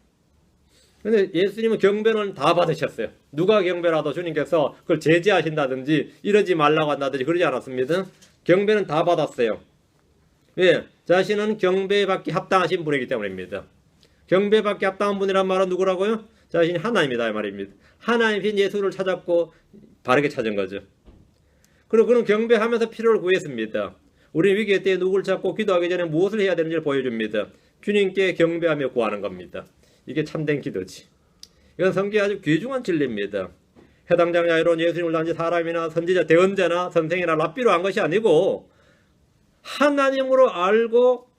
근데 예수님은 경배는 다 받으셨어요. 누가 경배라도 주님께서 그걸 제지하신다든지 이러지 말라고 한다든지 그러지 않았습니다. 경배는 다 받았어요. 왜? 자신은 경배받기 합당하신 분이기 때문입니다. 경배받기 합당한 분이란 말은 누구라고요? 자신이 하나님이다 이 말입니다. 하나님이신 예수를 찾았고 바르게 찾은 거죠. 그리고 그는 경배하면서 필요를 구했습니다. 우리는 위기의 때에 누구를 찾고 기도하기 전에 무엇을 해야 되는지를 보여줍니다. 주님께 경배하며 구하는 겁니다. 이게 참된 기도지. 이건 성경의 아주 귀중한 진리입니다. 해당장 야이로는 예수님을 단지 사람이나 선지자, 대언자나 선생이나 랍비로 한 것이 아니고 하나님으로 알고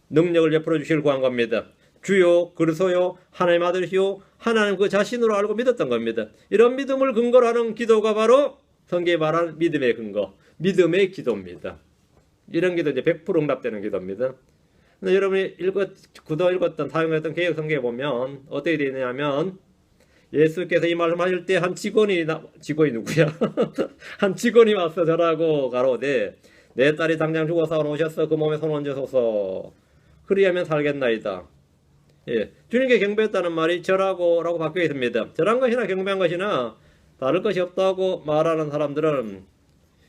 능력을 베풀어 주시길 구한 겁니다. 주요 그리스도요 하나님 아들이요 하나님 그 자신으로 알고 믿었던 겁니다. 이런 믿음을 근거로 하는 기도가 바로 성경에 말하는 믿음의 근거, 믿음의 기도입니다. 이런 기도 이제 100% 응답되는 기도입니다. 근데 여러분이 그동안 읽었던 사용했던 개혁성경에 보면 어떻게 되느냐면 예수께서 이 말씀하실 때 한 직원이 누구야? 한 직원이 와서 저라고 가로되 내 딸이 당장 죽어서 오셨어. 그 몸에 손 얹으소서. 그리하면 살겠나이다. 예, 주님께 경배했다는 말이 절하고라고 바뀌어 있습니다. 절한 것이나 경배한 것이나 다를 것이 없다고 말하는 사람들은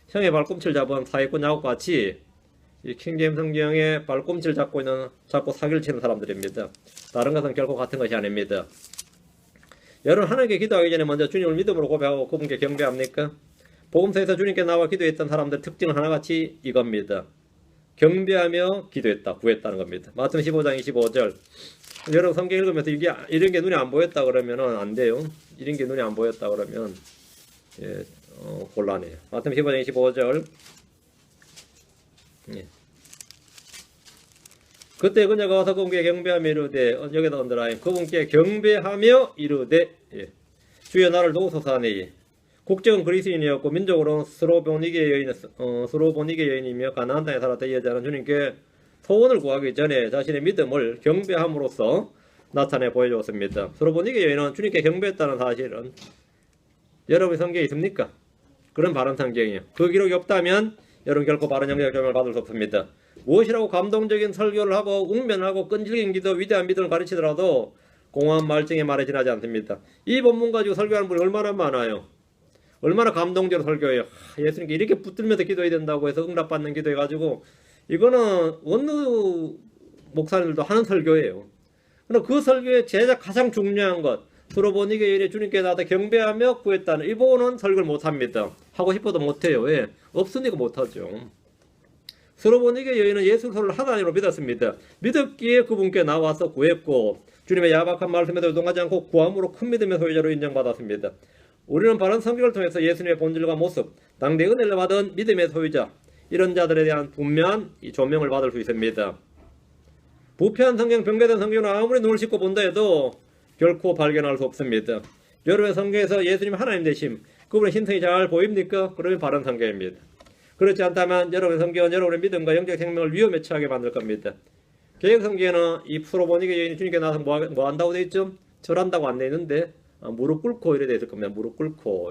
형의 발꿈치를 잡은 사기꾼 야곱 같이 이 킹제임 성경에 발꿈치를 잡고 사기를 치는 사람들입니다. 다른 것은 결코 같은 것이 아닙니다. 여러분, 하나님께 기도하기 전에 먼저 주님을 믿음으로 고백하고 그분께 경배합니까? 복음서에서 주님께 나와 기도했던 사람들 특징은 하나같이 이겁니다. 경배하며 기도했다, 구했다는 겁니다. 마태복음 15장 25절. 여러분 성경 읽으면서 이런 게 눈에 안 보였다 그러면은 안 돼요. 이런 게 눈에 안 보였다 그러면 곤란해요. 마태복음 15장 25절. 예. 그때 그녀가 와서 그분께 경배하며 이르되, 여기다 언더라인, 그분께 경배하며 이르되, 예. 주여 나를 도우소서 하니 국적은 그리스인이었고 민족으로는 스로보니게 여인이며 가나안 땅에 살았던 이 여자는 주님께 소원을 구하기 전에 자신의 믿음을 경배함으로써 나타내 보여주었습니다. 스로보니게 여인은 주님께 경배했다는 사실은 여러분 성경에 있습니까? 그런 바른 성경이에요. 그 기록이 없다면 여러분 결코 바른 영적 교육을 받을 수 없습니다. 무엇이라고 감동적인 설교를 하고 웅변하고 끈질긴 기도, 위대한 믿음을 가르치더라도 공허한 말증에 말에 지나지 않습니다. 이 본문 가지고 설교하는 분이 얼마나 많아요. 얼마나 감동적으로 설교해요. 예수님께 이렇게 붙들면서 기도해야 된다고 해서 응답받는 기도해가지고 이거는 어느 목사님들도 하는 설교예요. 그런데 그 설교의 제작 가장 중요한 것, 스로보니게 여인이 주님께 나한테 경배하며 구했다는 이 부분은 설교를 못합니다. 하고 싶어도 못해요. 왜? 없으니까 못하죠. 스로보니게 여인은 예수를 하나님으로 믿었습니다. 믿었기에 그분께 나와서 구했고 주님의 야박한 말씀에도 요동하지 않고 구함으로 큰 믿음의 소유자로 인정받았습니다. 우리는 바른 성경을 통해서 예수님의 본질과 모습, 당대 은혜를 받은 믿음의 소유자, 이런 자들에 대한 분명한 조명을 받을 수 있습니다. 부패한 성경, 병개된 성경은 아무리 눈을 씻고 본다 해도 결코 발견할 수 없습니다. 여러분의 성경에서 예수님 하나님 되심, 그분의 신성이 잘 보입니까? 그러면 바른 성경입니다. 그렇지 않다면 여러분의 성경은 여러분의 믿음과 영적 생명을 위험에 처하게 만들 겁니다. 개혁 성경에는 이 스로보니게 여인이 주님께 나와서 뭐 한다고 되어 있죠? 절한다고 안 되어 있는데 무릎 꿇고 이래 되어 있을 겁니다. 무릎 꿇고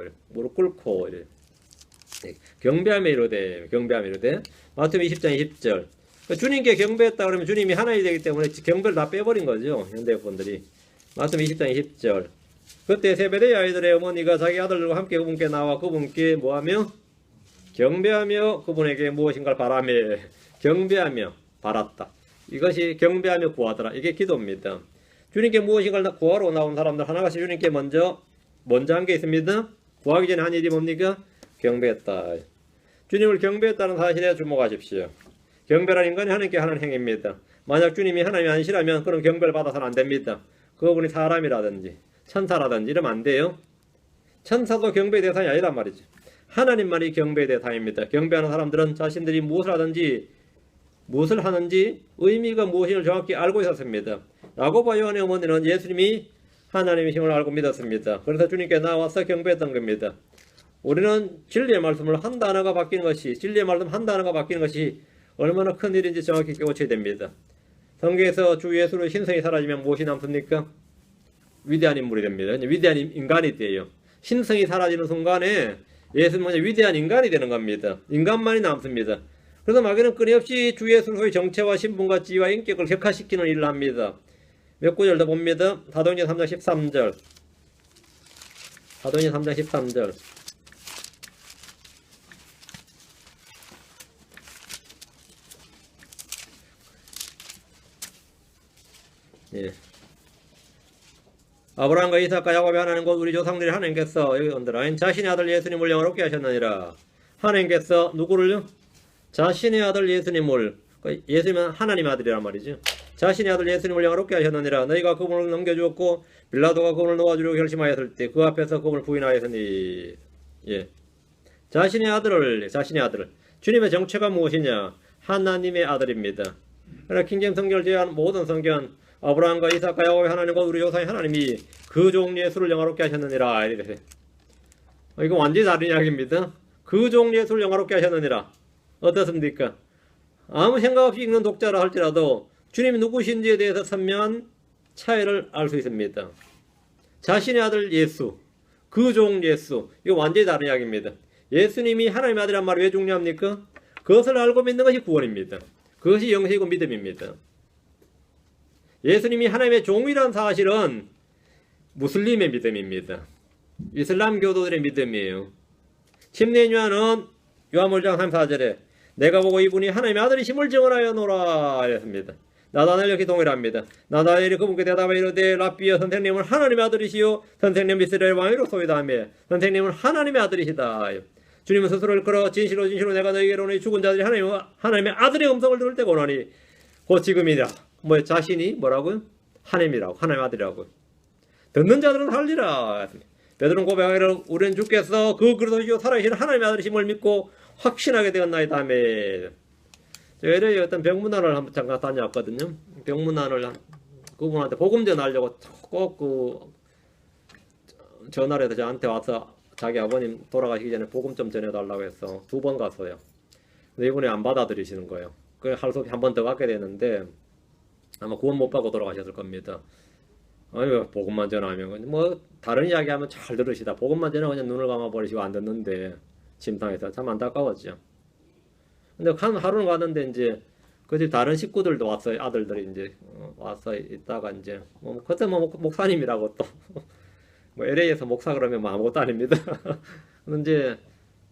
이래. 경배하며 이르되 마태복음 20장 20절. 주님께 경배했다 그러면 주님이 하나님이 되기 때문에 경배를 다 빼버린 거죠. 현대분들이. 마태복음 20장 20절. 그때 세베대의 아이들의 어머니가 자기 아들들과 함께 그분께 나와 그분께 뭐하며? 경배하며 그분에게 무엇인가를 바라며 경배하며 바랐다. 이것이 경배하며 구하더라. 이게 기도입니다. 주님께 무엇인가를 구하러 나온 사람들 하나같이 주님께 먼저 한 게 있습니다. 구하기 전에 한 일이 뭡니까? 경배했다. 주님을 경배했다는 사실에 주목하십시오. 경배란 인간이 하나님께 하는 행위입니다. 만약 주님이 하나님이 아니시라면 그런 경배를 받아서는 안 됩니다. 그분이 사람이라든지 천사라든지 이러면 안 돼요. 천사도 경배의 대상이 아니란 말이죠. 하나님만이 경배의 대상입니다. 경배하는 사람들은 자신들이 무엇을 하는지 의미가 무엇인지를 정확히 알고 있었습니다. 야고보 요한의 어머니는 예수님이 하나님의 힘을 알고 믿었습니다. 그래서 주님께 나와서 경배했던 겁니다. 우리는 진리의 말씀을 한 단어가 바뀌는 것이, 진리의 말씀 한 단어가 바뀌는 것이 얼마나 큰 일인지 정확히 깨우쳐야 됩니다. 성경에서 주 예수의 신성이 사라지면 무엇이 남습니까? 위대한 인물이 됩니다. 위대한 인간이 돼요. 신성이 사라지는 순간에 예수는 위대한 인간이 되는 겁니다. 인간만이 남습니다. 그래서 마귀는 끊임없이 주 예수의 정체와 신분과 지위와 인격을 격화시키는 일을 합니다. 몇 구절 더 봅니다. 사도행전 3장 13절. 사도행전 3장 13절. 예. 아브라함과 이삭과 야곱의 하나님 곧 우리 조상들이 하나님께서 여기 언더라인 자신의 아들 예수님을 영화롭게 하셨느니라. 하나님께서 누구를요? 자신의 아들 예수님을, 예수님은 하나님 아들이란 말이죠. 자신의 아들 예수님을 영화롭게 하셨느니라. 너희가 그분을 넘겨주었고 빌라도가 그분을 놓아주려고 결심하였을 때 그 앞에서 그분을 부인하였으니. 예. 자신의 아들. 주님의 정체가 무엇이냐? 하나님의 아들입니다. 그러나 킹제임 성경을 제외한 모든 성경은 아브라함과 이삭과 야곱의 하나님과 우리 조상의 하나님이 그 종 예수를 영화롭게 하셨느니라. 이래. 이거 완전히 다른 이야기입니다. 그 종 예수를 영화롭게 하셨느니라. 어떻습니까? 아무 생각 없이 읽는 독자라 할지라도 주님이 누구신지에 대해서 선명한 차이를 알 수 있습니다. 자신의 아들 예수, 그 종 예수, 이거 완전히 다른 이야기입니다. 예수님이 하나님의 아들이란 말이 왜 중요합니까? 그것을 알고 믿는 것이 구원입니다. 그것이 영생이고 믿음입니다. 예수님이 하나님의 종이라는 사실은 무슬림의 믿음입니다. 이슬람 교도들의 믿음이에요. 침례 요한은 요한 5장 34절에 내가 보고 이분이 하나님의 아들이심을 증언하여 노라 했습니다. 나다나엘 역시 동일합니다. 나다나엘이 그분께 대답하여 이르되 랍비여 선생님은 하나님의 아들이시요 선생님 이스라엘 왕이로 소이다하며 선생님은 하나님의 아들이시다. 주님은 스스로 일컬어 진실로 진실로 내가 너희에게 이르노니 죽은 자들이 하나님의 아들의 음성을 들을 때가 오나니 곧 지금이라. 자신이 뭐라고요? 하나님이라고, 하나님의 아들이라고. 듣는 자들은 살리라. 베드로는 고백하기를 우리는 주께서 그 그리스도시요 살아계신 하나님의 아들이심을 믿고 확신하게 되었나이다 하며. 예전에 어떤 병문안을 한번 잠깐 다녀왔거든요. 병문안을 그분한테 복음 전하려고 꼭 전화를 해서 저한테 와서 자기 아버님 돌아가시기 전에 복음 좀 전해달라고 해서 2번 갔어요. 근데 이분이 안 받아들이시는 거예요. 그래서 할 수 없이 한 번 더 갖게 되는데 아마 구원 못 받고 돌아가셨을 겁니다. 아니 복음만 전하면 다른 이야기하면 잘 들으시다. 복음만 전하면 그냥 눈을 감아버리시고 안 듣는데 심탕해서 참 안타까웠죠. 근데 하루는 갔는데 이제 그 집 다른 식구들도 왔어요. 아들들이 이제 와서 있다가 이제 그때 목사님이라고 또 LA에서 목사 그러면 아무것도 아닙니다. 근데 이제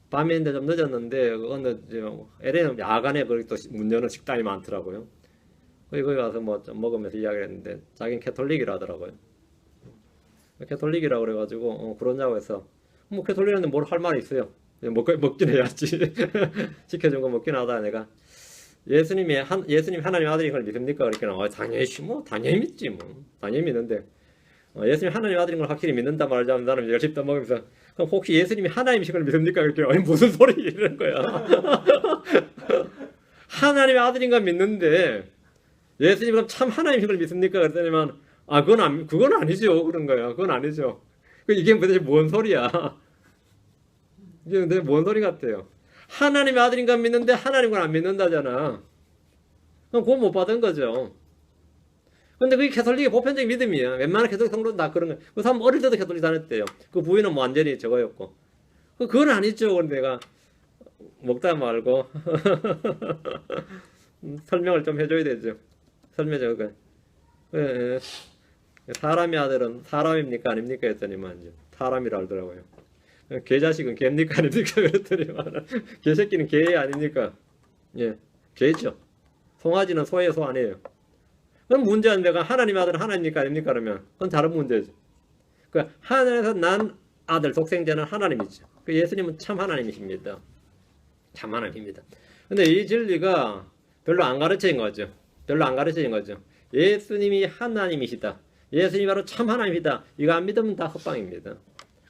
밤인데 좀 늦었는데 그거는 이제 LA는 야간에 거기 또 문 여는 식당이 많더라고요. 거기 가서 좀 먹으면서 이야기를 했는데 자기는 캐톨릭이라 하더라고요. 캐톨릭이라고 그래가지고 그러냐고 해서 캐톨릭인데 뭘 할 말이 있어요. 먹긴 해야지. 시켜준 거 먹긴 하다. 내가 예수님 하나님 아들인 걸 믿습니까? 그러니까 당연히 믿지 당연히 믿는데 예수님 하나님 아들인 걸 확실히 믿는다 말하자면 나는 열심히 떠먹으면서 그럼 혹시 예수님이 하나님이신 걸 믿습니까? 그렇게 무슨 소리 이러는 거야. 하나님의 아들인 걸 믿는데 예수님 그럼 참 하나님이신 걸 믿습니까? 그랬더니만 그건 아니죠. 그런 거야. 그건 아니죠. 이게 도대체 뭔 소리야? 이게 근데 뭔 소리 같아요? 하나님의 아들인가 믿는데 하나님을 안 믿는다잖아. 그럼 구원 못 받은 거죠. 근데 그게 캐톨릭의 보편적인 믿음이에요. 웬만한 캐톨릭 성도는 다 그런 거예요. 그 사람 어릴 때도 캐톨릭 다녔대요. 그 부인은 완전히 저거였고. 그건 아니죠. 근데 내가 먹다 말고 설명을 좀 해줘야 되죠. 설명을. 사람의 아들은 사람입니까 아닙니까 했더니만 사람이라 하더라고요. 개자식은 개입니까 아닙니까 그랬더니만 개새끼는 개 아닙니까? 예, 개죠. 송아지는 소의 소 아니에요. 그럼 문제는 내가 하나님의 아들은 하나님입니까 아닙니까 그러면 그건 다른 문제죠. 그러니까 하나님에서 난 아들 독생자는 하나님이죠. 예수님은 참 하나님이십니다. 참 하나님입니다. 근데 이 진리가 별로 안 가르쳐진 거죠. 별로 안 가르쳐진 거죠. 예수님이 하나님이시다. 예수님이 바로 참 하나님이다. 이거 안 믿으면 다 헛방입니다.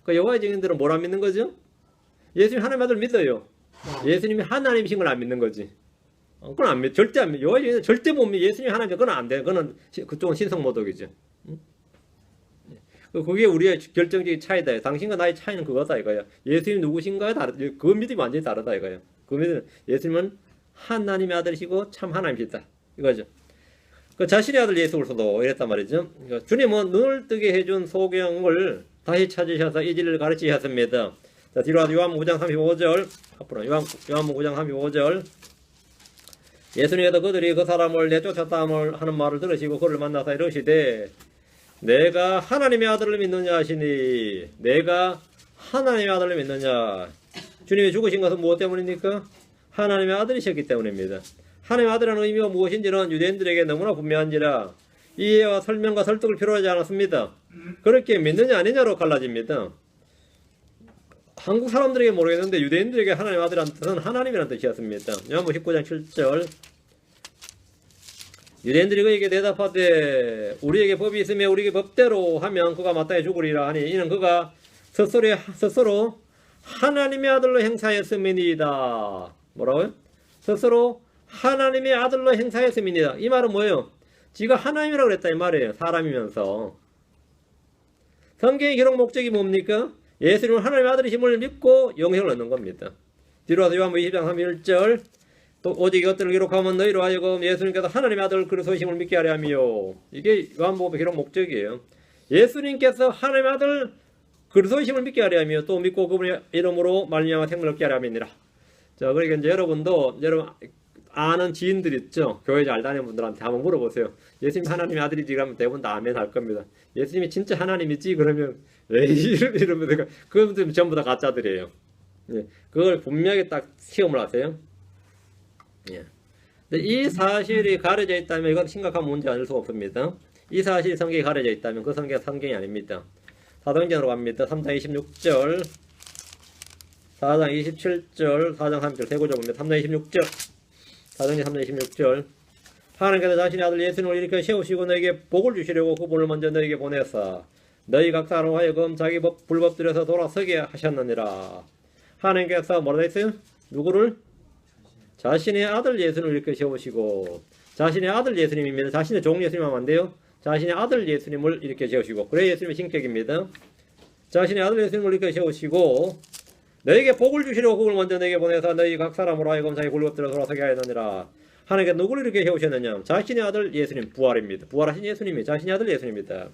그 여호와의 증인들은 뭘 안 믿는 거죠? 예수님 하나님 아들 믿어요. 예수님이 하나님이신 걸 안 믿는 거지. 그건 안 믿, 절대 안 믿. 여호와의 증인은 절대 못 믿. 예수님이 하나님, 그건 안 돼. 그거는 그쪽은 신성모독이죠. 그게 우리의 결정적인 차이다. 당신과 나의 차이는 그거다 이거야. 예수님 누구신가에 다르. 그 믿음이 완전히 다르다 이거야. 그 믿음, 예수님은 하나님의 아들이시고 참 하나님이시다 이거죠. 그 자신의 아들 예수로서도 이랬단 말이죠. 주님은 눈을 뜨게 해준 소경을 다시 찾으셔서 이 진리를 가르치셨습니다. 자, 뒤로 와서 요한복음 9장 35절 앞으로 요한복음 9장 35절 예수님께서 그들이 그 사람을 내쫓았다 하는 말을 들으시고 그를 만나서 이르시되 내가 하나님의 아들을 믿느냐 하시니 내가 하나님의 아들을 믿느냐. 주님이 죽으신 것은 무엇 때문입니까? 하나님의 아들이셨기 때문입니다. 하나님의 아들이라는 의미가 무엇인지는 유대인들에게 너무나 분명한지라 이해와 설명과 설득을 필요하지 않았습니다. 그렇게 믿느냐 아니냐로 갈라집니다. 한국 사람들에게 모르겠는데 유대인들에게 하나님의 아들이라는 뜻은 하나님이라는 뜻이었습니다. 요한복음 19장 7절 유대인들이 그에게 대답하되 우리에게 법이 있으며 우리에게 법대로 하면 그가 마땅히 죽으리라 하니 이는 그가 스스로 하나님의 아들로 행사했음이니이다. 뭐라고요? 스스로 하나님의 아들로 행사했음이니이다. 이 말은 뭐예요? 지가 하나님이라고 그랬다 이 말이에요. 사람이면서. 성경의 기록 목적이 뭡니까? 예수님은 하나님의 아들이심을 믿고 영생을 얻는 겁니다. 뒤로 와서 요한복음 20장 31절 또 오직 이것들을 기록하면 너희로 하여금 예수님께서 하나님의 아들 그리스도이심을 믿게 하려 함이요. 이게 요한복음의 기록 목적이에요. 예수님께서 하나님의 아들 그리스도이심을 믿게 하려 하며 또 믿고 그분의 이름으로 말미암아 생명을 얻게 하려 함이니라. 자, 그러니까 이제 여러분도 여러분 아는 지인들 있죠? 교회 잘 다니는 분들한테 한번 물어보세요. 예수님 하나님의 아들이지? 그러면 대부분 다 아멘 할 겁니다. 예수님이 진짜 하나님이지? 그러면 에이 이러면 그분들 전부 다 가짜들이에요. 예, 그걸 분명히 딱 시험을 하세요. 예. 근데 이 사실이 가려져 있다면 이건 심각한 문제가 아닐 수가 없습니다. 이 사실이 성경에 가려져 있다면 그 성경이 아닙니다. 사도행전으로 갑니다. 3장 26절, 4장 27절, 4장 3절 세 구절입니다. 3장 26절, 사도행전 3장 26절. 하나님께서 자신의 아들 예수님을 일으켜 세우시고 너에게 복을 주시려고 그분을 먼저 너에게 보내사 너희 각 사람으로 하여금 자기 불법들에서 돌아서게 하셨느니라. 하나님께서 뭐라 했어요? 누구를? 자신의 아들 예수님을 일으켜 세우시고, 자신의 아들 예수님입니다. 자신의 종 예수님 하면 안 돼요. 자신의 아들 예수님을 일으켜 세우시고, 그래 예수님의 신격입니다. 자신의 아들 예수님을 일으켜 세우시고 너에게 복을 주시려고 그걸 먼저 너에게 보내서 너희 각 사람으로 하여금 자기 불법대로 돌아서게 하였느니라. 하나님께 누구를 이렇게 세우셨느냐? 자신의 아들 예수님, 부활입니다. 부활하신 예수님이 자신의 아들 예수님입니다.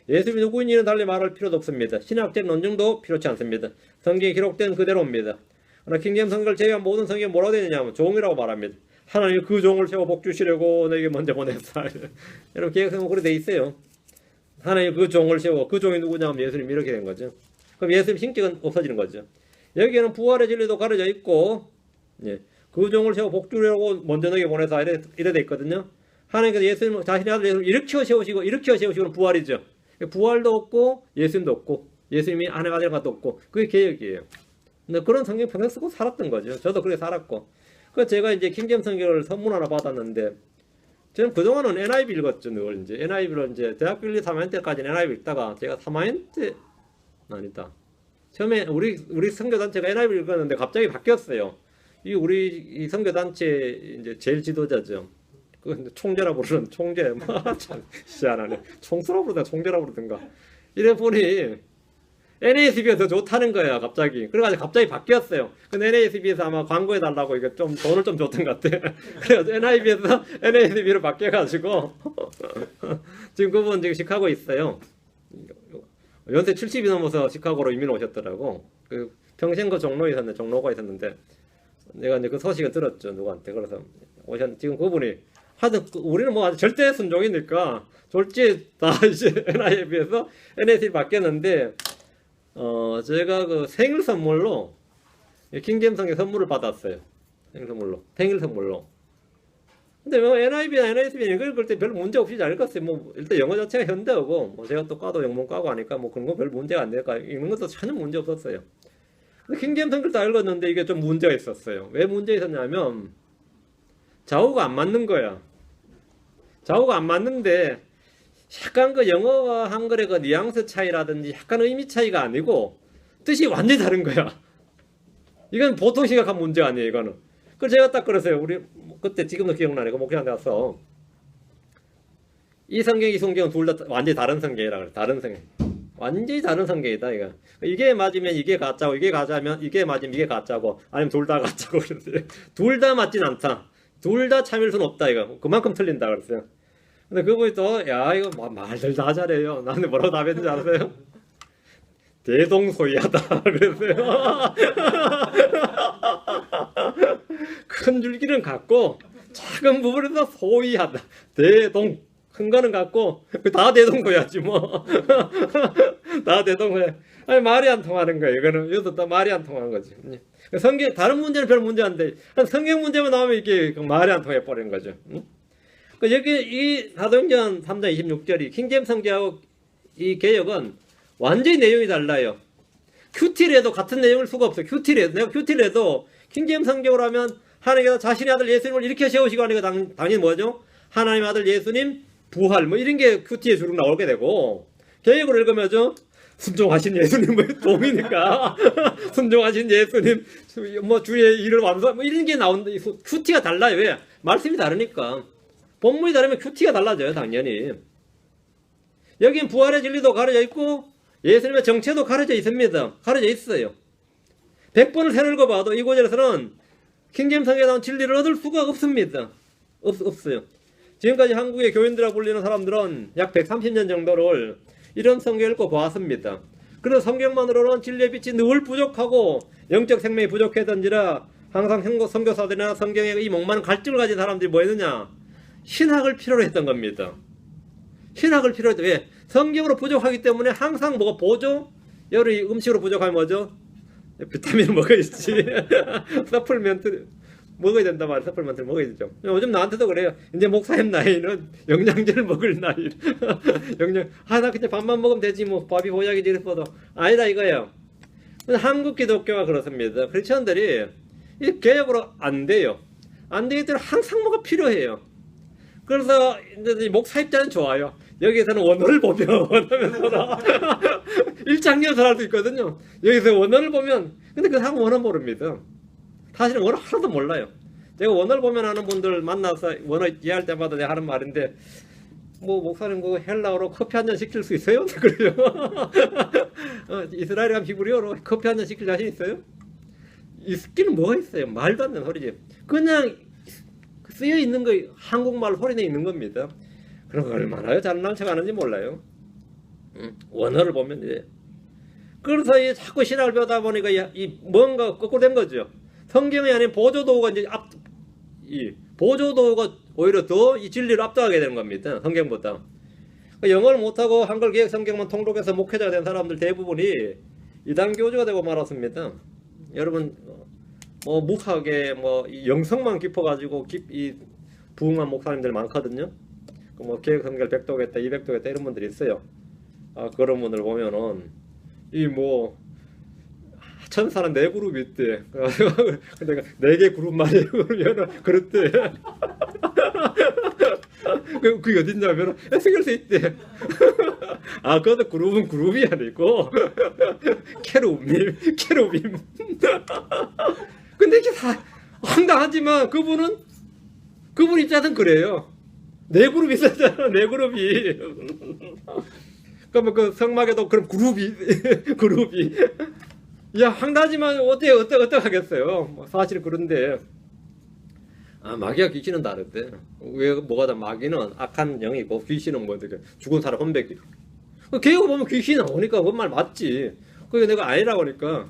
예수님이 누구인지는 달리 말할 필요도 없습니다. 신학적 논증도 필요치 않습니다. 성경에 기록된 그대로입니다. 그러나 킹제임스 성경을 제외한 모든 성경에 뭐라고 되어 있느냐 하면 종이라고 말합니다. 하나님이 그 종을 세워 복 주시려고 너에게 먼저 보냈다. 여러분 개혁성은 그렇게 돼 있어요. 하나님이 그 종을 세워, 그 종이 누구냐 하면 예수님 이렇게 된 거죠. 그럼 예수님 신격은 없어지는 거죠. 여기에는 부활의 진리도 가려져 있고, 예, 그 종을 세워 복 주려고 먼저 너에게 보내서 이래 돼 있거든요. 하나님께서 예수님 자신의 아들 예수님을 일으켜 세우시고는 부활이죠. 부활도 없고 예수님도 없고 예수님이 하나님 아들 것도 없고 그게 개혁이에요. 근데 그런 성경 평생 쓰고 살았던 거죠. 저도 그렇게 살았고. 그래서 제가 이제 킹제임스 성경을 선물 하나 받았는데 저는 그동안은 NIV 읽었죠. 늘 이제 NIV를 이제 대학교 1, 2, 3학년 때까지는 NIV 읽다가 제가 3학년 때 아니다. 처음에 우리 선교단체가 NIV 읽었는데 갑자기 바뀌었어요. 우리 선교단체 이제 제일 지도자죠. 그 총재라 부르는 총재, 참 희한하네. 총수라 부르든가 총재라 부르든가. 이래 보니 NASB가 더 좋다는 거야 갑자기. 그래가지고 갑자기 바뀌었어요. 근데 NASB에서 아마 광고해 달라고 이거 좀 돈을 좀 줬던 것 같아. 그래서 NIV에서 NASB로 바뀌어가지고 지금 그분 지금 시카고에 있어요. 연세 70이 넘어서 시카고로 이민 오셨더라고. 그 평생 그 종로가 있었는데 내가 이제 그 소식을 들었죠 누구한테. 그래서 지금 그분이 하여튼 우리는 뭐 아주 절대 순종이니까 졸지 다 이제 NIV에서 NASB 바뀌었는데 제가 그 생일 선물로 킹제임스 성경 선물을 받았어요. 생일 선물로. 근데 뭐 NIV나 NASB는 읽을 때 별 문제 없이 잘 읽었어요. 뭐 일단 영어 자체가 현대어고 뭐 제가 또 과도 영문 과고 하니까 뭐 그런 거 별 문제가 안 되니까 읽는 것도 전혀 문제 없었어요. 근데 킹제임스 성경을 다 읽었는데 이게 좀 문제가 있었어요. 왜 문제 있었냐면 좌우가 안 맞는 거야. 좌우가 안 맞는데 약간 그 영어와 한글의 그 뉘앙스 차이라든지 약간 의미 차이가 아니고 뜻이 완전히 다른 거야. 이건 보통 심각한 문제 아니에요, 이거는. 그래서 제가 딱 그랬어요. 우리 그때 지금도 기억나네. 그 목사한테 가서 이 성경, 이 성경은 둘 다 완전히 다른 성경이라 그래. 다른 성경. 완전히 다른 성경이다, 이거. 이게 맞으면 이게 가짜고, 이게 가짜면 이게 맞으면 이게 가짜고, 아니면 둘 다 가짜고 그랬어요. 둘 다 맞진 않다. 둘 다 참일 수는 없다, 이거. 그만큼 틀린다 그랬어요. 근데 그분이 또, 야, 이거 말들 다 잘해요. 나한테 뭐라고 답했는지 아세요? 대동소이하다. 그랬어요. 큰 줄기는 같고, 작은 부분에서 소이하다. 큰 거는 같고, 다 대동소야지, 뭐. 다 대동소야. 아니, 말이 안 통하는 거예요. 이거는, 여기서 또 말이 안 통하는 거지. 성경, 다른 문제는 별 문제 안 돼. 성경 문제만 나오면 이게 말이 안 통해 버리는 거죠. 여기 이 사도행전 3장 26절이 킹제임스 성경하고 이 개역은 완전히 내용이 달라요. 큐티에도 같은 내용일 수가 없어요. 내가 큐티에도 킹제임스 성경으로 하면 하나님께서 자신의 아들 예수님을 일으켜 세우시고 하니까 당연히 뭐죠? 하나님의 아들 예수님 부활 뭐 이런 게 큐티에 주로 나오게 되고 개역으로 읽으면죠. 순종하신 예수님의 종이니까 순종하신 예수님 뭐 주의 일을 완성 뭐 이런 게 나온다. 큐티가 달라요. 왜? 말씀이 다르니까. 본문이 다르면 큐티가 달라져요. 당연히. 여긴 부활의 진리도 가려져 있고 예수님의 정체도 가려져 있습니다. 가려져 있어요. 100번을 새로 읽어봐도 이 구절에서는 킹제임스 성경에 나온 진리를 얻을 수가 없습니다. 없어요. 지금까지 한국의 교인들이라고 불리는 사람들은 약 130년 정도를 이런 성경 읽고 보았습니다. 그런 성경만으로는 진리의 빛이 늘 부족하고 영적 생명이 부족해던지라 항상 선교사들이나 성경에 이 목마른 갈증을 가진 사람들이 뭐 했느냐? 신학을 필요로 했던 겁니다. 신학을 필요로 했던. 왜? 성경으로 부족하기 때문에 항상 뭐가 보조? 여러 음식으로 부족하면 뭐죠? 비타민을 먹어야지. 서플멘트 먹어야 된다 말이야. 서플멘트를 먹어야 되죠. 요즘 나한테도 그래요. 이제 목사님 나이는 영양제를 먹을 나이. 나 그냥 밥만 먹으면 되지 뭐 밥이 보약이지 그래서 아니다 이거예요. 한국 기독교가 그렇습니다. 크리스천들이 이 개혁으로 안 돼요. 안 되기 때문에 항상 뭐가 필요해요. 그래서 이제 목사 입장은 좋아요. 여기에서는 원어를 보면 원하면서 일장연설할 수 있거든요. 여기서 원어를 보면 근데 그 사람 원어 모릅니다. 사실은 원어 하나도 몰라요. 제가 원어를 보면 하는 분들 만나서 원어 이해할 때마다 내가 하는 말인데 뭐 목사님 그 헬라어로 커피 한 잔 시킬 수 있어요? 그래요. 이스라엘이랑 히브리어로 커피 한 잔 시킬 자신 있어요? 있기는 뭐가 있어요? 말도 안 되는 소리지. 그냥 쓰여 있는 거 한국말 소리내 있는 겁니다. 그런 거 얼마나 잘난 척하는지 몰라요. 원어를 보면 이제 그래서 이 자꾸 신학을 배우다 보니까 이 뭔가 거꾸로 된 거죠. 성경이 아닌 보조도구가 이제 이 보조도구가 오히려 더 이 진리를 압도하게 되는 겁니다. 성경보다. 영어를 못하고 한글 개혁 성경만 통독해서 목회자가 된 사람들 대부분이 이단 교주가 되고 말았습니다. 여러분 뭐 무학에 뭐 영성만 깊어가지고 이 부흥한 목사님들 많거든요. 뭐 개혁 성경 100도겠다, 200도겠다 이런 분들이 있어요. 그런 분들 보면은 이 뭐 천사는 4그룹이 있대. 근데 4개 그룹 말이에요. 그러면 그렇대. 그게 어딨냐면 에스겔서 있대. 그것도 그룹은 그룹이 아니고 케루빔. 근데 이게 황당하지만 그분 입장은 그래요. 4그룹이 있었잖아. 4그룹이. 그러면 그 성막에도 그럼 그룹이 야 황당하지만 어떻게 하겠어요. 사실 그런데 마귀와 귀신은 다른데 왜 뭐가 다 마귀는 악한 영이고 귀신은 뭐 어떻게 죽은 사람 혼백이. 개혁 보면 귀신 나오니까 그 말 맞지. 그게 내가 아니라고 하니까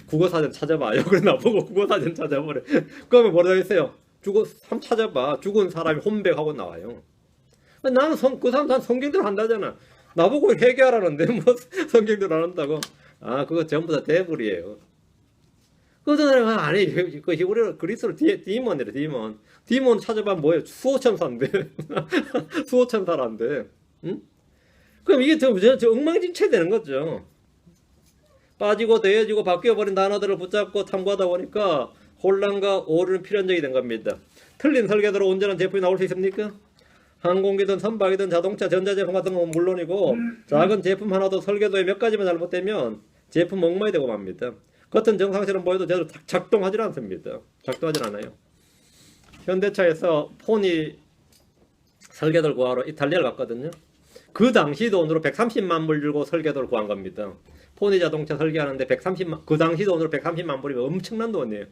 국어사전 찾아봐요. 그래 나보고 국어사전 찾아보래. 그러면 뭐라고 했어요? 한번 찾아봐. 죽은 사람이 혼백하고 나와요. 나는 그 사람 성경대로 한다잖아. 나보고 회개하라는데 뭐 성경대로 안 한다고. 그거 전부 다 데블이에요. 그 사람이 아니 그 히브리어 그리스로 디몬이래. 디몬 찾아봐면 뭐예요? 수호천사인데. 수호천사란데. 응? 그럼 이게 저 엉망진창 되는 거죠. 빠지고 더해지고 바뀌어버린 단어들을 붙잡고 탐구하다 보니까 혼란과 오류는 필연적이 된 겁니다. 틀린 설계도로 온전한 제품이 나올 수 있습니까? 항공기든 선박이든 자동차, 전자제품 같은 건 물론이고 작은 제품 하나도 설계도에 몇 가지만 잘못되면 제품 엉망이 되고 맙니다. 겉은 정상처럼 보여도 제대로 작동하지 않습니다. 작동하지 않아요. 현대차에서 포니 설계도를 구하러 이탈리아를 갔거든요. 그 당시 돈으로 130만 불 주고 설계도를 구한 겁니다. 포니 자동차 설계하는데 그 당시 돈으로 130만 불이면 엄청난 돈이에요.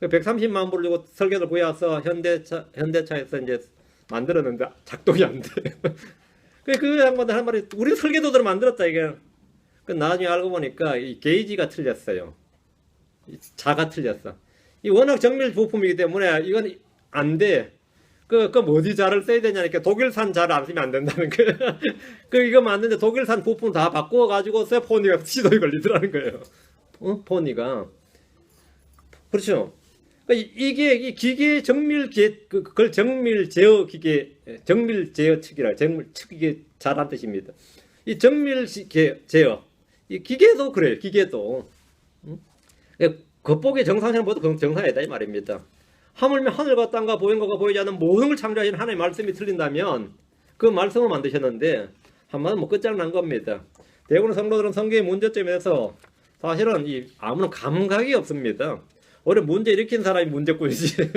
130만 불 주고 설계도를 구해와서 현대차에서 이제 만들었는데 작동이 안 돼. 그 양반들 한 말이 우리 설계도들을 만들었다 이게. 나중에 알고 보니까 이 게이지가 틀렸어요. 자가 틀렸어. 이 워낙 정밀 부품이기 때문에 이건 안 돼. 어디 자를 써야 되냐니까 독일산 자를 안 쓰면 안 된다는 거예요. 이거 맞는데 독일산 부품 다 바꿔 가지고 써 포니가 시도에 걸리더라는 거예요. 포니가. 그렇죠. 이게 이 기계 그걸 정밀 제어 기계, 정밀 제어 측이라 정밀 측 이게 잘한 뜻입니다. 이 정밀 제어 이 기계도 그래요. 기계도 겉보기 정상처럼 보도 정상이다 이 말입니다. 하물며 하늘과 땅과 보이는 것과 보이지 않는 모든 걸 창조하신 하나님의 말씀이 틀린다면 그 말씀을 만드셨는데 한마디로 뭐 끝장난 겁니다. 대부분 성도들은 성경의 문제점에 대해서 사실은 아무런 감각이 없습니다. 오히려 문제 일으킨 사람이 문제꾼이지.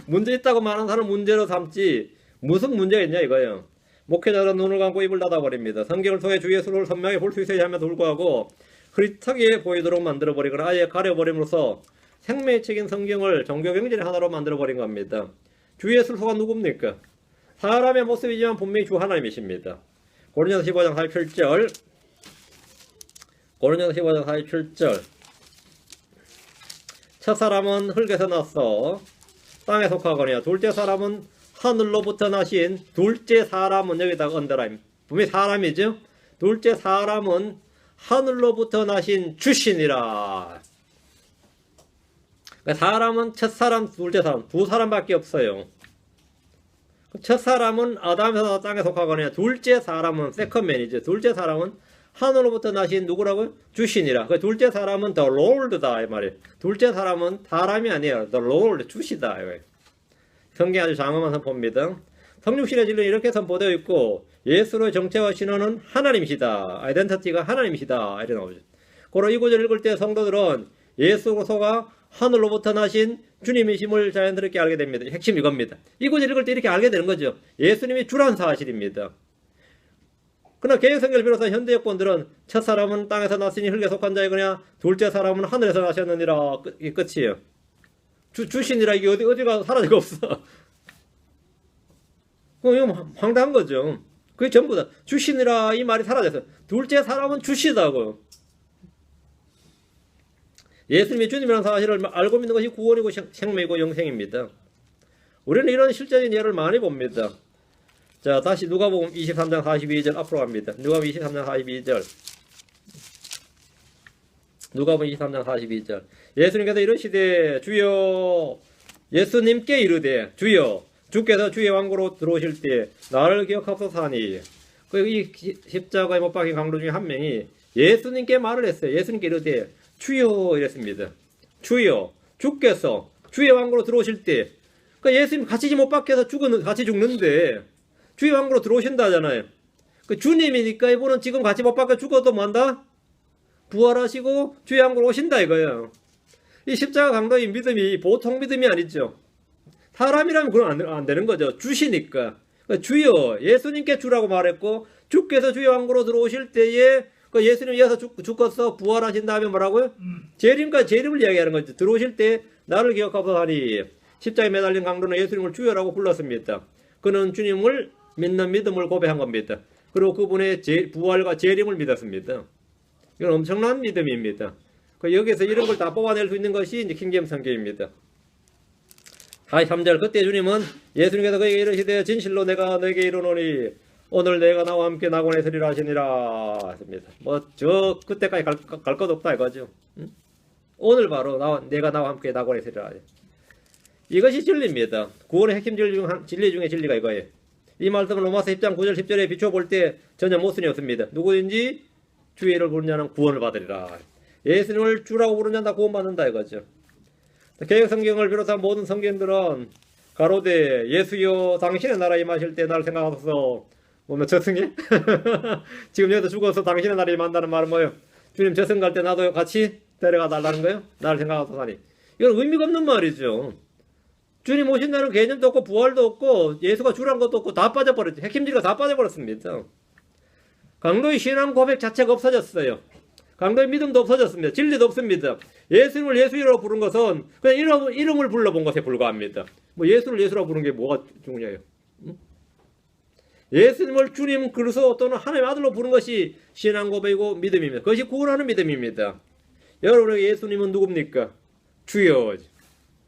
문제 있다고 말하는 사람은 문제로 삼지 무슨 문제가 있냐 이거예요. 목회자는 눈을 감고 입을 닫아버립니다. 성경을 통해 주 예수를 선명하게 볼 수 있어야 함에도 불구하고 흐릿하게 보이도록 만들어버리거나 아예 가려버림으로써 생명의 책인 성경을 종교병진의 하나로 만들어버린 겁니다. 주 예수를 속한 누굽니까? 사람의 모습이지만 분명히 주 하나님이십니다. 고린도전서 15장 47절. 고린도전서 15장 47절. 첫 사람은 흙에서 났어 땅에 속하거니와 둘째 사람은 하늘로부터 나신 둘째 사람은 여기다가 언더라임. 분명히 사람이죠. 둘째 사람은 하늘로부터 나신 주신이라. 사람은 첫 사람, 둘째 사람, 두 사람밖에 없어요. 첫 사람은 아담에서 땅에 속하거나 둘째 사람은 세컨맨이죠. 둘째 사람은 하늘로부터 나신 누구라고요? 주신이라. 그 둘째 사람은 the Lord다 이 말이에요. 둘째 사람은 사람이 아니에요. the Lord 주시다. 성경 아주 장엄한 선포입니다. 성육신의 진리는 이렇게 선포되어 있고 예수로의 정체와 신원은 하나님이시다. 아이덴티티가 하나님이시다. 이렇게 나오죠. 그리고 이 구절 읽을 때 성도들은 예수 그리스도가 하늘로부터 나신 주님이심을 자연스럽게 알게 됩니다. 핵심 이겁니다. 이 구절 읽을 때 이렇게 알게 되는 거죠. 예수님이 주란 사실입니다. 그러나 개혁성경을 비롯한 현대 역본들은 첫 사람은 땅에서 났으니 흙에 속한 자이거냐 둘째 사람은 하늘에서 나셨느니라. 이게 끝이에요. 주신이라 이게 어디가 사라지가 없어. 이거 황당한 거죠. 그게 전부 다 주신이라 이 말이 사라졌어요. 둘째 사람은 주시다고요. 예수님이 주님이라는 사실을 알고 믿는 것이 구원이고 생명이고 영생입니다. 우리는 이런 실제적인 예를 많이 봅니다. 자, 다시 누가복음 23장 42절 앞으로 갑니다. 누가복음 23장 42절. 누가복음 23장 42절. 예수님께서 이르시되 주여 예수님께 이르되 주여 주께서 주의 왕국으로 들어오실 때 나를 기억하소서 하니 이 십자가에 못 박힌 강도 중에 한 명이 예수님께 말을 했어요. 예수님께 이르되 주여 이랬습니다. 주여 주께서 주의 왕국으로 들어오실 때 그러니까 예수님 같이 못 박혀서 같이 죽는데 주의 왕국으로 들어오신다잖아요. 그 주님이니까 이분은 지금 같이 못 박혀 죽어도 뭐한다? 부활하시고 주의 왕국으로 오신다 이거예요. 이 십자가 강도의 믿음이 보통 믿음이 아니죠. 사람이라면 그건 안 되는 거죠. 주시니까. 그러니까 주여 예수님께 주라고 말했고 주께서 주의 왕국으로 들어오실 때에 예수님이 이어서 죽어서 부활하신 다음에 뭐라고요? 재림을 이야기하는 거죠. 들어오실 때 나를 기억하소서 하니 십자가에 매달린 강도는 예수님을 주여라고 불렀습니다. 그는 주님을 믿는 믿음을 고백한 겁니다. 그리고 그분의 부활과 재림을 믿었습니다. 이건 엄청난 믿음입니다. 여기서 이런 걸 다 뽑아낼 수 있는 것이 이제 킹제임스 성경입니다. 43절 그때 주님은 예수님께서 그에게 이르시되 진실로 내가 너에게 이르노니 오늘 내가 나와 함께 낙원에 서리라 하시니라 했습니다. 그때까지 갈 것 없다 이거죠. 응? 오늘 바로 내가 나와 함께 낙원에 서리라. 이것이 진리입니다. 구원의 핵심 진리 중에 진리가 이거예요. 이 말씀은 로마서 10장 9절 10절에 비춰볼 때 전혀 모순이 없습니다. 누구든지 주의 이름을 부르는 자는 구원을 받으리라. 예수님을 주라고 부르는 자는 다 구원받는다 이거죠. 개혁성경을 비롯한 모든 성경들은 가로되 예수여 당신의 나라에 임하실 때 나를 생각하소서. 뭐면 저승에? 지금 여기서 죽어서 당신의 나라에 임한다는 말은 뭐예요? 주님 저승 갈 때 나도 같이 데려가 달라는 거예요? 나를 생각하소서 하니. 이건 의미가 없는 말이죠. 주님 오신다는 개념도 없고 부활도 없고 예수가 주라는 것도 없고 다 빠져버렸죠. 핵심지가 다 빠져버렸습니다. 강도의 신앙 고백 자체가 없어졌어요. 강도의 믿음도 없어졌습니다. 진리도 없습니다. 예수님을 예수라고 부른 것은 그냥 이름을 불러본 것에 불과합니다. 뭐 예수를 예수라고 부르는 게 뭐가 중요해요? 응? 예수님을 주님 그리스도 또는 하나님의 아들로 부른 것이 신앙 고백이고 믿음입니다. 그것이 구원하는 믿음입니다. 여러분에게 예수님은 누굽니까? 주여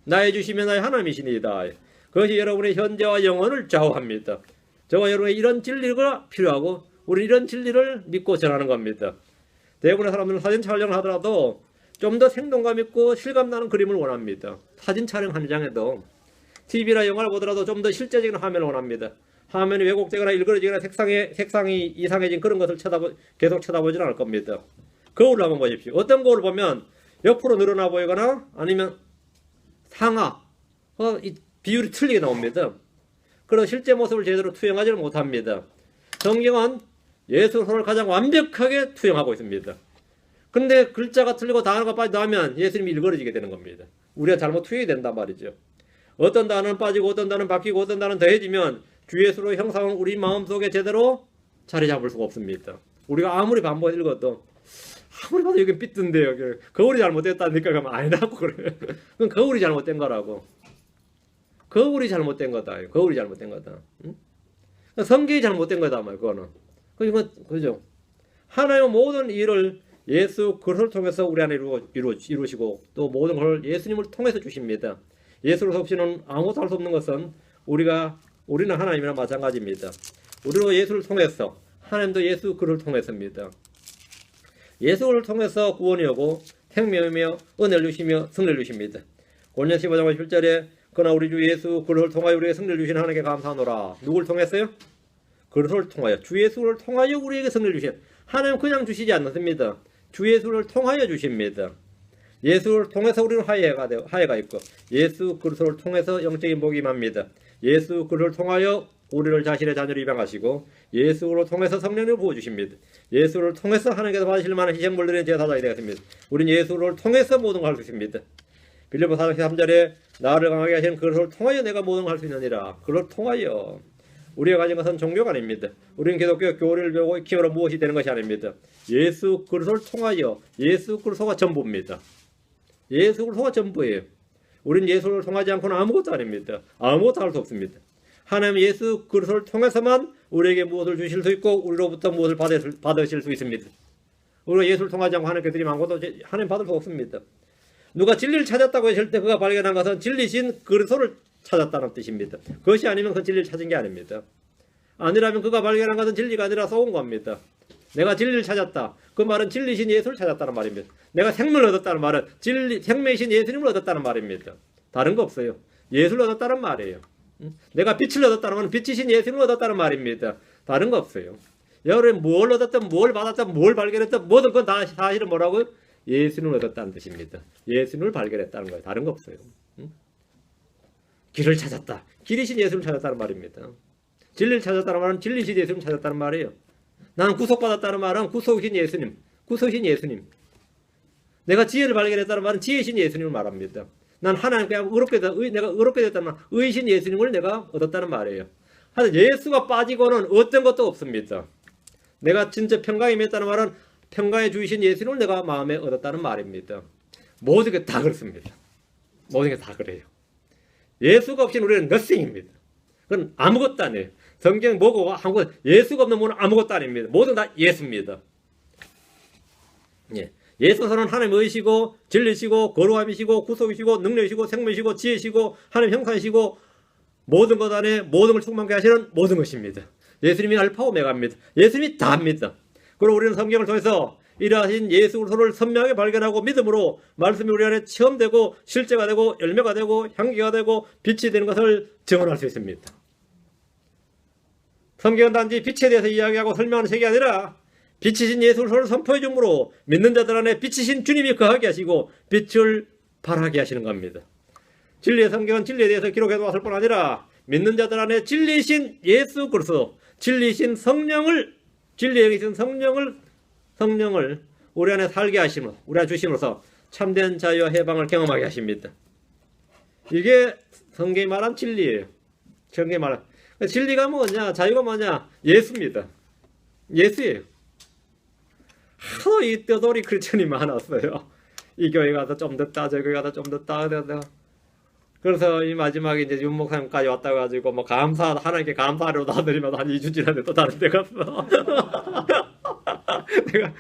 나의 주시면 나의 하나님이시니이다. 그것이 여러분의 현재와 영혼을 좌우합니다. 저와 여러분의 이런 진리가 필요하고 우리 이런 진리를 믿고 전하는 겁니다. 대부분의 사람들은 사진 촬영을 하더라도 좀 더 생동감 있고 실감나는 그림을 원합니다. 사진 촬영 한 장에도 TV나 영화를 보더라도 좀 더 실제적인 화면을 원합니다. 화면이 왜곡되거나 일그러지거나 색상이 이상해진 그런 것을 계속 쳐다보지는 않을 겁니다. 거울을 한번 보십시오. 어떤 거울을 보면 옆으로 늘어나 보이거나 아니면 상하 비율이 틀리게 나옵니다. 그래서 실제 모습을 제대로 투영하지는 못합니다. 성경은 예수 그리스도를 가장 완벽하게 투영하고 있습니다. 근데 글자가 틀리고 단어가 빠져나오면 예수님이 일그러지게 되는 겁니다. 우리가 잘못 투영이 된단 말이죠. 어떤 단어는 빠지고 어떤 단어는 바뀌고 어떤 단어는 더해지면 주 예수로의 형상은 우리 마음속에 제대로 자리 잡을 수가 없습니다. 우리가 아무리 반복 읽어도 아무리 봐도 여긴 삐뚤인데요. 거울이 잘못됐다니까 그러면 아니라고 그래요. 그건 거울이 잘못된 거라고. 거울이 잘못된 거다. 거울이 잘못된 거다. 응? 성경이 잘못된 거다 말 그거는. 그죠? 하나님은 모든 일을 예수 그리스도를 통해서 우리 안에 이루시고 또 모든 걸 예수님을 통해서 주십니다. 예수로 없이는 아무것도 할 수 없는 것은 우리는 하나님이랑 마찬가지입니다. 우리로 예수를 통해서 하나님도 예수 그를 통해서입니다. 예수를 통해서 구원이 오고 생명이며 은혜를 주시며 승리를 주십니다. 고린도서 15장 17절에 그러나 우리 주 예수 그를 통하여 우리에게 승리를 주시는 하나님께 감사하노라. 누굴 통했어요? 그리스도를 통하여 주 예수를 통하여 우리에게 승리를 주신 하나님 그냥 주시지 않습니다. 주 예수를 통하여 주십니다. 예수를 통해서 우리는 화해가 있고 예수 그리스도를 통해서 영적인 복이 임합니다. 예수 그리스도를 통하여 우리를 자신의 자녀로 입양하시고 예수를 통해서 성령을 부어주십니다. 예수를 통해서 하나님께서 받으실 만한 희생물 드리는 제사장이 되겠습니다. 우리는 예수를 통해서 모든 걸 할 수 있습니다. 빌립보서 4장 13절에 나를 강하게 하시는 그리스도를 통하여 내가 모든 걸 할 수 있느니라. 그를 통하여 우리가 가진 것은 종교가 아닙니다. 우리는 기독교 교리를 배우고 익힘으로 무엇이 되는 것이 아닙니다. 예수 그리스도를 통하여 예수 그리스도가 전부입니다. 예수 그리스도가 전부예요. 우리는 예수를 통하지 않고는 아무것도 아닙니다. 아무것도 할 수 없습니다. 하나님 예수 그리스도를 통해서만 우리에게 무엇을 주실 수 있고 우리로부터 무엇을 받으실 수 있습니다. 우리가 예수를 통하지 않고 하나님께 드리면 아무것도 하나님 받을 수 없습니다. 누가 진리를 찾았다고 했을 때 그가 발견한 것은 진리신 그리스도를 찾았다는 뜻입니다. 그것이 아니면 그 진리를 찾은 게 아닙니다. 아니라면 그가 발견한 것은 진리가 아니라 쏘은 겁니다. 내가 진리를 찾았다. 그 말은 진리신 예수를 찾았다는 말입니다. 내가 생명을 얻었다는 말은 생명이신 예수님을 얻었다는 말입니다. 다른 거 없어요. 예수를 얻었다는 말이에요. 내가 빛을 얻었다는 건 빛이신 예수님을 얻었다는 말입니다. 다른 거 없어요. 여러분이 뭘 얻었든 뭘 받았든 뭘 발견했든 모든 건 다 사실은 뭐라고요? 예수님을 얻었다는 뜻입니다. 예수님을 발견했다는 거예요. 다른 거 없어요. 길을 찾았다. 길이신 예수님을 찾았다는 말입니다. 진리를 찾았다는 말은 진리신 예수님을 찾았다는 말이에요. 나는 구속받았다는 말은 구속이신 예수님, 구속이신 예수님. 내가 지혜를 발견했다는 말은 지혜신 예수님을 말합니다. 난 하나님께 내가 의롭게 됐다는 말, 의신 예수님을 내가 얻었다는 말이에요. 하여튼 예수가 빠지고는 어떤 것도 없습니다. 내가 진짜 평강에 맺었다는 말은 평강에 주이신 예수님을 내가 마음에 얻었다는 말입니다. 모든 게 다 그렇습니다. 모든 게 다 그래요. 예수가 없이는 우리는 nothing입니다. 그건 아무것도 아니에요. 성경 뭐고 한국 예수가 없는 분은 아무것도 아닙니다. 모든 다 예수입니다. 예. 예수는 하나님 의시고 진리시고 거룩함이시고 구속이시고 능력이시고 생명이시고 지혜시고 하나님 형상이시고 모든 것 안에 모든 걸 충만케 하시는 모든 것입니다. 예수님이 알파 오메가입니다. 예수님이 다입니다. 그리고 우리는 성경을 통해서 이러하신 예수 그리스도를 선명하게 발견하고 믿음으로 말씀이 우리 안에 체험되고 실제가 되고 열매가 되고 향기가 되고 빛이 되는 것을 증언할 수 있습니다. 성경은 단지 빛에 대해서 이야기하고 설명하는 책이 아니라 빛이신 예수 그리스도를 선포해 줌으로 믿는 자들 안에 빛이신 주님이 거하게 하시고 빛을 발하게 하시는 겁니다. 진리의 성경은 진리에 대해서 기록해 놓았을 뿐 아니라 믿는 자들 안에 진리이신 예수 그리스도, 진리이신 성령을, 진리에 계신 성령을 우리 안에 살게 하심으로, 우리 안에 주심으로써 참된 자유와 해방을 경험하게 하십니다. 이게 성경이 말한 진리예요. 성경이 말한 진리가 뭐냐, 자유가 뭐냐? 예수입니다. 예수예요. 하도 이 떠돌이 크리스천이 많았어요. 이 교회 가서 좀 듣다, 저 교회 가서 좀 듣다. 그래서 이 마지막에 이제 윤 목사님까지 왔다 가지고 뭐 하나님께 감사하려 나들이면 한 2주 지났는데 또 다른 데 갔어. 내가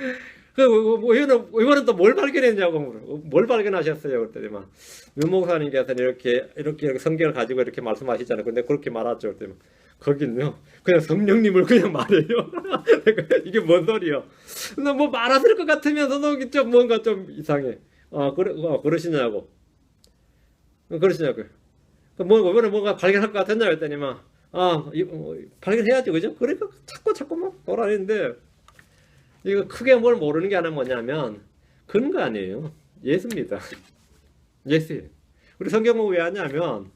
이거는 또 뭘 발견했냐고 뭘 발견하셨어요? 그랬더니 윤 목사님께서는 이렇게 성경을 가지고 이렇게 말씀하시잖아요. 근데 그렇게 말하죠. 그랬더니 거긴요 그냥 성령님을 그냥 말해요. 이게 뭔 소리요? 뭐 말하실 것 같으면서도 좀 뭔가 좀 이상해. 그러시냐고. 뭔가 발견할 것 같았냐 그랬더니 발견해야지, 그죠? 그러니까 자꾸 막 돌아다니는데 이거 크게 뭘 모르는 게 하나 뭐냐면 근거 아니에요. 예수입니다. 예수예요. 우리 성경은 왜 하냐면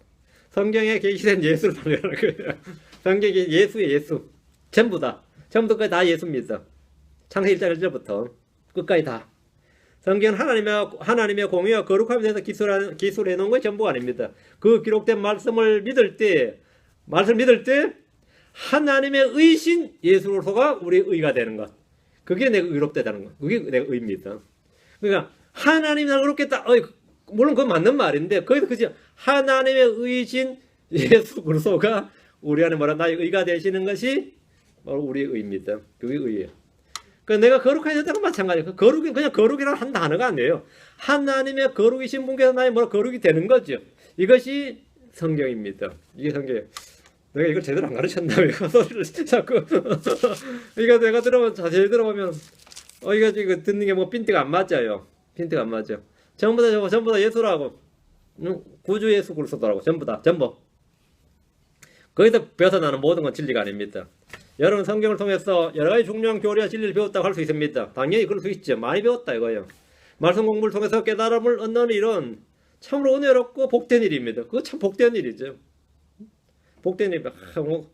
성경에 계시된 예수를 발견하는 거예요. 성경이 예수예요. 예수. 전부 끝까지 다 예수입니다. 창세기 1장 1절부터 끝까지 다. 성경은 하나님의 공의와 거룩함에 대해서 기술해 놓은 것이 전부가 아닙니다. 그 기록된 말씀을 믿을 때 하나님의 의신 예수로서가 우리의 의가 되는 것. 그게 내가 의롭다는 것. 그게 내가 의입니다. 그러니까 하나님이 나를 의롭겠다. 물론 그건 맞는 말인데 거기서 그죠? 하나님의 의신 예수 그리스도가 우리 안에 나의 의가 되시는 것이 바로 우리의 의입니다. 그게 의예요. 그 내가 거룩하게 됐다는 건 마찬가지예요. 거룩이 그냥 거룩이라는 한 단어가 아니에요. 하나님의 거룩이신 분께서 나의 뭐라 거룩이 되는 거죠. 이것이 성경입니다. 이게 성경이에요. 내가 이걸 제대로 안 가르쳤나 왜 그 소리를 자꾸 이거 내가 들어보면 자세히 들어보면 이거 듣는 게 뭐 핀트가 안 맞아요. 핀트가 안 맞아. 전부 다 예수라고 구주 예수 그리스도라고 전부 거기서 벗어나는 모든 건 진리가 아닙니다. 여러분 성경을 통해서 여러 가지 중요한 교리와 진리를 배웠다고 할 수 있습니다. 당연히 그럴 수 있죠. 많이 배웠다 이거예요. 말씀 공부를 통해서 깨달음을 얻는 일은 참으로 은혜롭고 복된 일입니다. 그거 참 복된 일이죠. 복된 일. 뭐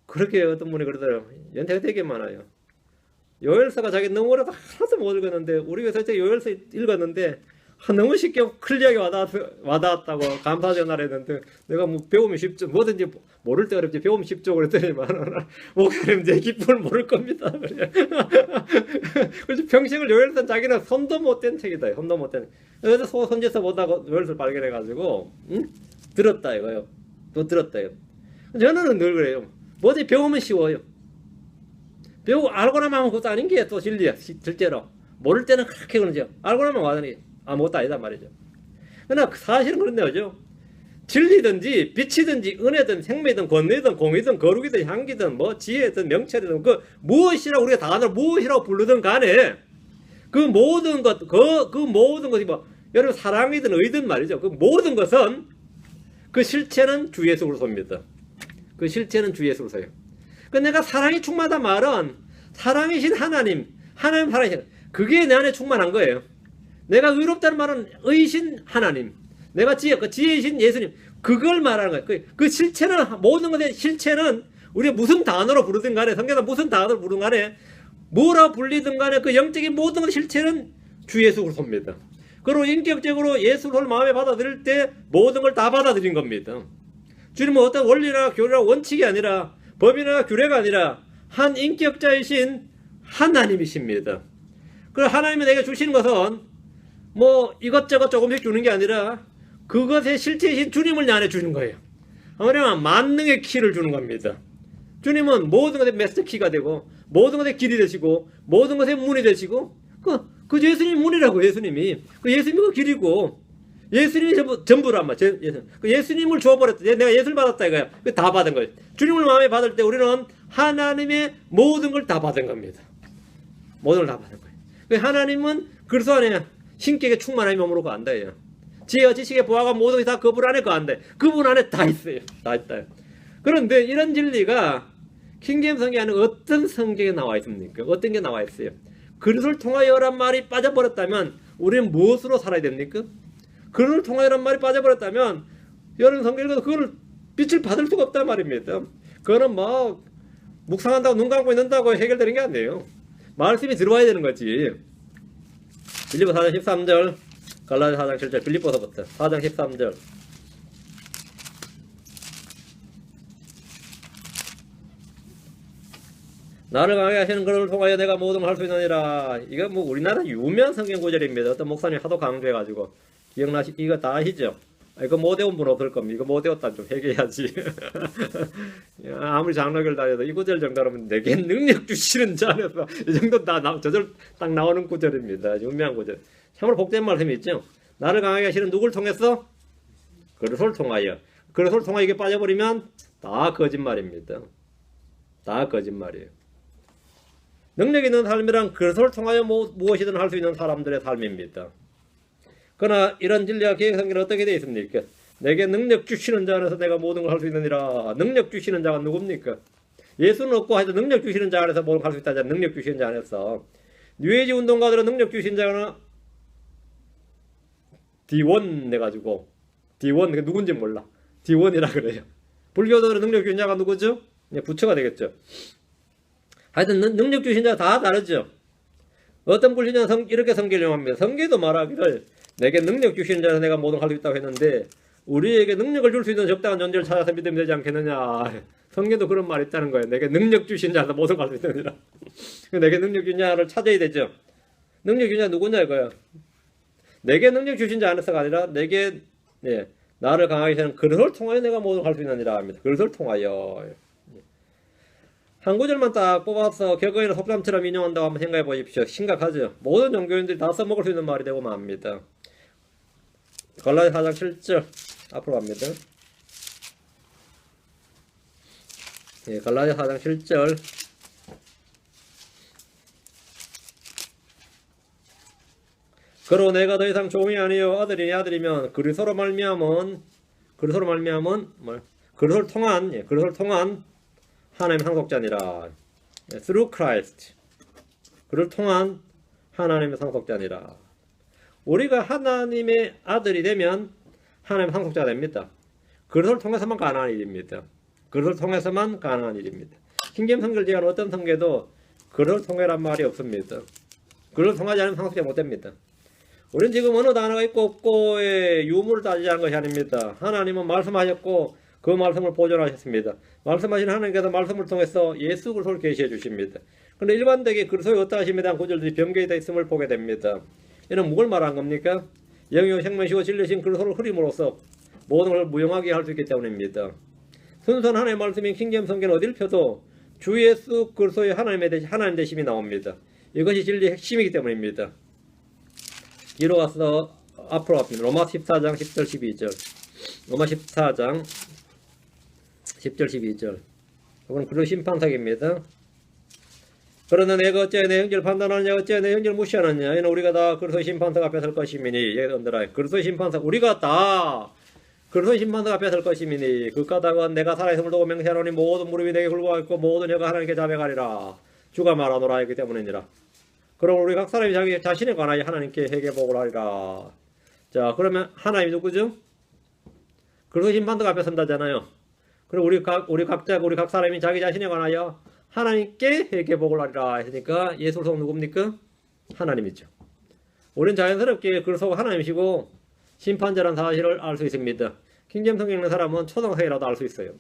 그렇게 어떤 분이 그러더라고요. 연태가 되게 많아요. 요엘서가 자기 너무 어려서 하나도 못 읽었는데 우리 교회에서 요엘서 읽었는데 너무 쉽게 클리어하게 와닿았다고 감사 전화를 했는데 내가 뭐 배우면 쉽죠. 뭐든지 모를 때 어렵지 배우면 쉽죠. 그랬더니만 목사님 내 기쁨을 모를 겁니다. 그래. 그래서 평생을 요엘서 자기는 손도 못 댄 책이다. 손도 못 댄. 그래서 손짓서 보다가 요엘서를 발견해가지고 들었다 이거요. 또 들었다요. 저는 늘 그래요. 뭐든지 배우면 쉬워요. 배우고 알고 나면 그것도 아닌 게 또 진리야. 실제로 모를 때는 그렇게 그러죠. 알고 나면 와더니 아무것도 아니다 말이죠. 그러나 사실은 그런 거죠. 진리든지 빛이든지 은혜든 생명이든 권위든 공의든 거룩이든 향기든 뭐 지혜든 명철이든 그 무엇이라고 우리가 단어를 무엇이라고 부르든 간에 그 모든 것 그 모든 것이 뭐 여러분 사랑이든 의든 말이죠. 그 모든 것은 그 실체는 주 예수 그리스도입니다. 그 실체는 주 예수 그리스도예요. 그 내가 사랑이 충만하다 말은 사랑이신 하나님 사랑이신 그게 내 안에 충만한 거예요. 내가 의롭다는 말은 의신 하나님, 내가 지혜이신 예수님, 그걸 말하는 거예요. 그 실체는, 모든 것의 실체는 우리가 무슨 단어로 부르든 간에, 성경에서 무슨 단어로 부르든 간에, 뭐라 불리든 간에 그 영적인 모든 것의 실체는 주 예수 그리스도입니다. 그리고 인격적으로 예수를 마음에 받아들일 때 모든 걸 다 받아들인 겁니다. 주님은 어떤 원리나 교리나 원칙이 아니라 법이나 규례가 아니라 한 인격자이신 하나님이십니다. 그 하나님이 내게 주시는 것은 뭐 이것저것 조금씩 주는 게 아니라 그것의 실체이신 주님을 내 안에 주는 거예요. 아무래도 만능의 키를 주는 겁니다. 주님은 모든 것의 마스터 키가 되고 모든 것의 길이 되시고 모든 것의 문이 되시고 그 예수님이 문이라고. 예수님이 그 길이고 예수님이 전부란 말. 예수님을 주어버렸다. 내가 예수를 받았다 이거야. 다 받은 거예요. 주님을 마음에 받을 때 우리는 하나님의 모든 걸 다 받은 겁니다. 모든 걸 다 받은 거예요. 하나님은 그리스도 안에 신격에 충만한 몸으로 간다예요. 지혜와 지식의 보화가 모든 것이 다 그분 안에 거한다. 그분 안에 다 있어요. 다 있다. 그런데 이런 진리가 킹제임 성경에 어떤 성경에 나와 있습니까? 어떤 게 나와 있어요? 그리스도를 통하여란 말이 빠져버렸다면 우리는 무엇으로 살아야 됩니까? 그리스도를 통하여란 말이 빠져버렸다면 여러분 성경 읽어도 그걸 빛을 받을 수가 없단 말입니다. 그거는 뭐 묵상한다고 눈 감고 있는다고 해결되는 게 아니에요. 말씀이 들어와야 되는 거지. 빌립보 4장 13절, 갈라디아 4장 7절, 빌립보서부터 4장 13절. 나를 강하게 하시는 그를 통하여 내가 모든 걸 할 수 있느니라. 이거 뭐 우리나라 유명한 성경 구절입니다. 어떤 목사님 하도 강조해가지고 이거 다 아시죠? 이거 못 외운 분 없을 겁니다. 이거 못 외웠다 좀 회개해야지. 아무리 장로교를 다녀도 이 구절 정도라면 내게 능력 주시는 자 안에서 이 정도 저절 딱 나오는 구절입니다. 유명한 구절. 참으로 복된 말씀이 있죠. 나를 강하게 하시는 누굴 통해서? 그리스도를 통하여. 그리스도를 통하여 이게 빠져버리면 다 거짓말입니다. 다 거짓말이에요. 능력 있는 삶이란 그리스도를 통하여 무엇이든 할 수 있는 사람들의 삶입니다. 그러나 이런 진리와 계획 성경은 어떻게 되어 있습니까? 내게 능력 주시는 자 안에서 내가 모든 걸 할 수 있느니라. 능력 주시는 자가 누굽니까? 예수는 없고 하여튼 능력 주시는 자 안에서 모든 걸 할 수 있다. 능력 주시는 자 안에서. 뉴에이지 운동가들은 능력 주신 자가 D1 내가지고 D1 그게 누군지 몰라. D1이라 그래요. 불교도들은 능력 주신 자가 누구죠? 부처가 되겠죠. 하여튼 능력 주신 자가 다 다르죠. 어떤 불신자는 이렇게 성경을 용합니다. 성경도 말하기를 내게 능력 주시는 자는 내가 모든 걸 할 수 있다고 했는데 우리에게 능력을 줄 수 있는 적당한 존재를 찾아서 믿으면 되지 않겠느냐. 성경도 그런 말이 있다는 거예요. 내게 능력 주신 자는 모든 걸 할 수 있느니라. 내게 능력 주신 자를 찾아야 되죠. 능력 주신 자 누구냐 이거야. 내게 능력 주신 자 안에서가 아니라 내게 나를 강하게 하시는 그리스도를 통하여 내가 모든 걸 할 수 있느니라 합니다. 그리스도를 통하여. 한 구절만 딱 뽑아서 격언이나 속담처럼 인용한다고 한번 생각해 보십시오. 심각하죠. 모든 종교인들이 다 써먹을 수 있는 말이 되고 맙니다. 갈라디아 4장 7절 앞으로 갑니다. 예, 갈라디아 4장 7절. 그로 내가 더 이상 종이 아니요 아들이니 아들이면 그리스도로 말미암은 그리스도를 통한 하나님의 상속자니라. Through Christ. 그를 통한 하나님의 상속자니라. 우리가 하나님의 아들이 되면 하나님의 상속자가 됩니다. 그리스도를 통해서만 가능한 일입니다. 그리스도를 통해서만 가능한 일입니다. 킹제임스 성경을 제한 어떤 성경에도 그를 통해란 말이 없습니다. 그를 통하지 않으면 상속자 못 됩니다. 우리는 지금 어느 단어가 있고 없고의 유무를 따지자는 것이 아닙니다. 하나님은 말씀하셨고 그 말씀을 보존하셨습니다. 말씀하신 하나님께서 말씀을 통해서 예수 그리스도를 계시해 주십니다. 그런데 일반적인 그리스도의 어떠하심에 대한 구절들이 변경되어 있음을 보게 됩니다. 이는 뭘 말한 겁니까? 영이요 생명이시고 진리신 그리스도를 흐림으로써 모든 걸 무용하게 할 수 있기 때문입니다. 순수한 하나님의 말씀인 킹제임스 성경은 어딜 펴도 주 예수 그리스도의 하나님 되심이 나옵니다. 이것이 진리의 핵심이기 때문입니다. 뒤로 가서 앞으로 갑니다. 로마 14장 10절 12절. 로마 14장 10절 12절. 이건 그리스도 심판석입니다. 그러나 내가 어찌 내 형제를 판단하느냐 어찌 내 형제를 무시하느냐 이는 우리가 다 그리스도의 심판석 앞에 설 것이미니. 얘들아 그리스도의 심판석 우리가 다 그리스도의 심판석 앞에 설 것이미니 그 까닭은 내가 살아있음을 두고 맹세하노니 모든 무릎이 내게 굴고 있고 모든 혀가 하나님께 자백하리라. 주가 말하노라 했기 때문이니라. 그럼 우리 각 사람이 자기 자신에 관하여 하나님께 회개복을 하리라. 자 그러면 하나님이 누구죠? 그리스도 심판석 앞에 선다잖아요. 그리고 우리 각 사람이 자기 자신에 관하여 하나님께 회개복을 하리라 했으니까 예수 그리스도가 누굽니까? 하나님이죠. 우리는 자연스럽게 그리스도가 하나님이시고 심판자라는 사실을 알 수 있습니다. 킹제임스 성경 읽는 사람은 초등학생이라도 알 수 있어요.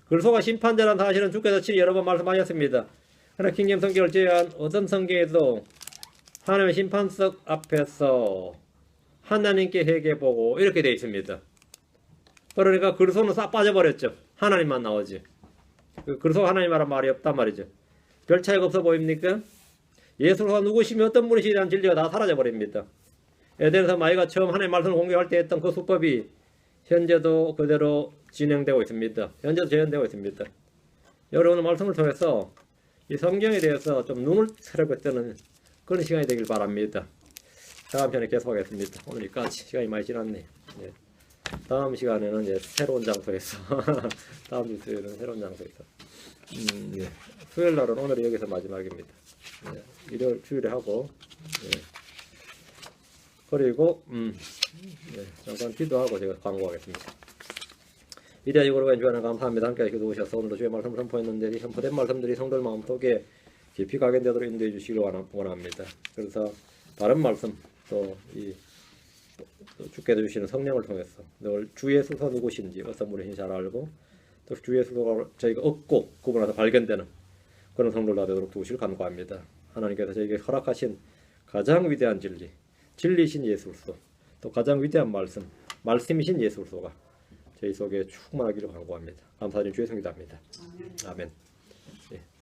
그리스도가 심판자라는 사실은 주께서 친히 여러 번 말씀하셨습니다. 그러나 킹제임스 성경을 제외한 어떤 성경에도 하나님의 심판석 앞에서 하나님께 회개보고 이렇게 되어 있습니다. 그러니까 그리스도는 싹 빠져버렸죠. 하나님만 나오지. 그리스도가 하나님이란 말이 없단 말이죠. 별 차이가 없어 보입니까? 예수가 누구시며 어떤 분이시에 대한 진리가 다 사라져버립니다. 에덴에서 마귀가 처음 하나님의 말씀을 공격할 때 했던 그 수법이 현재도 그대로 진행되고 있습니다. 현재도 재현되고 있습니다. 여러분의 말씀을 통해서 이 성경에 대해서 좀 눈을 새롭게 뜨는 그런 시간이 되길 바랍니다. 다음 편에 계속하겠습니다. 오늘 여기까지 시간이 많이 지났네요. 네. 다음 시간에는 이제 새로운 장소에서 다음 주 수요일은 새로운 장소에서 네. 수요일 날은 오늘이 여기서 마지막입니다. 네. 일요일 주일에 하고 네. 그리고 네. 잠깐 기도하고 제가 광고하겠습니다. 위대하시고 거룩한 주하나님 감사합니다. 함께 기도하셔서 오늘도 주의 말씀을 선포했는데 선포된 말씀들이 성도들 마음속에 깊이 각인되도록 인도해 주시기를 원합니다. 그래서 다른 말씀 또 주께서 주시는 성령을 통해서 늘 주 예수가 누구신지 어떤 분이신지 잘 알고 또 주 예수가 저희가 얻고 구분해서 발견되는 그런 성도가 되도록 도우시길 간구합니다. 하나님께서 저에게 허락하신 가장 위대한 진리신 예수 그리스도 또 가장 위대한 말씀이신 예수 그리스도가 저희 속에 충만하기를 간구합니다. 감사드린 주의 성기도합니다. 아멘. 예.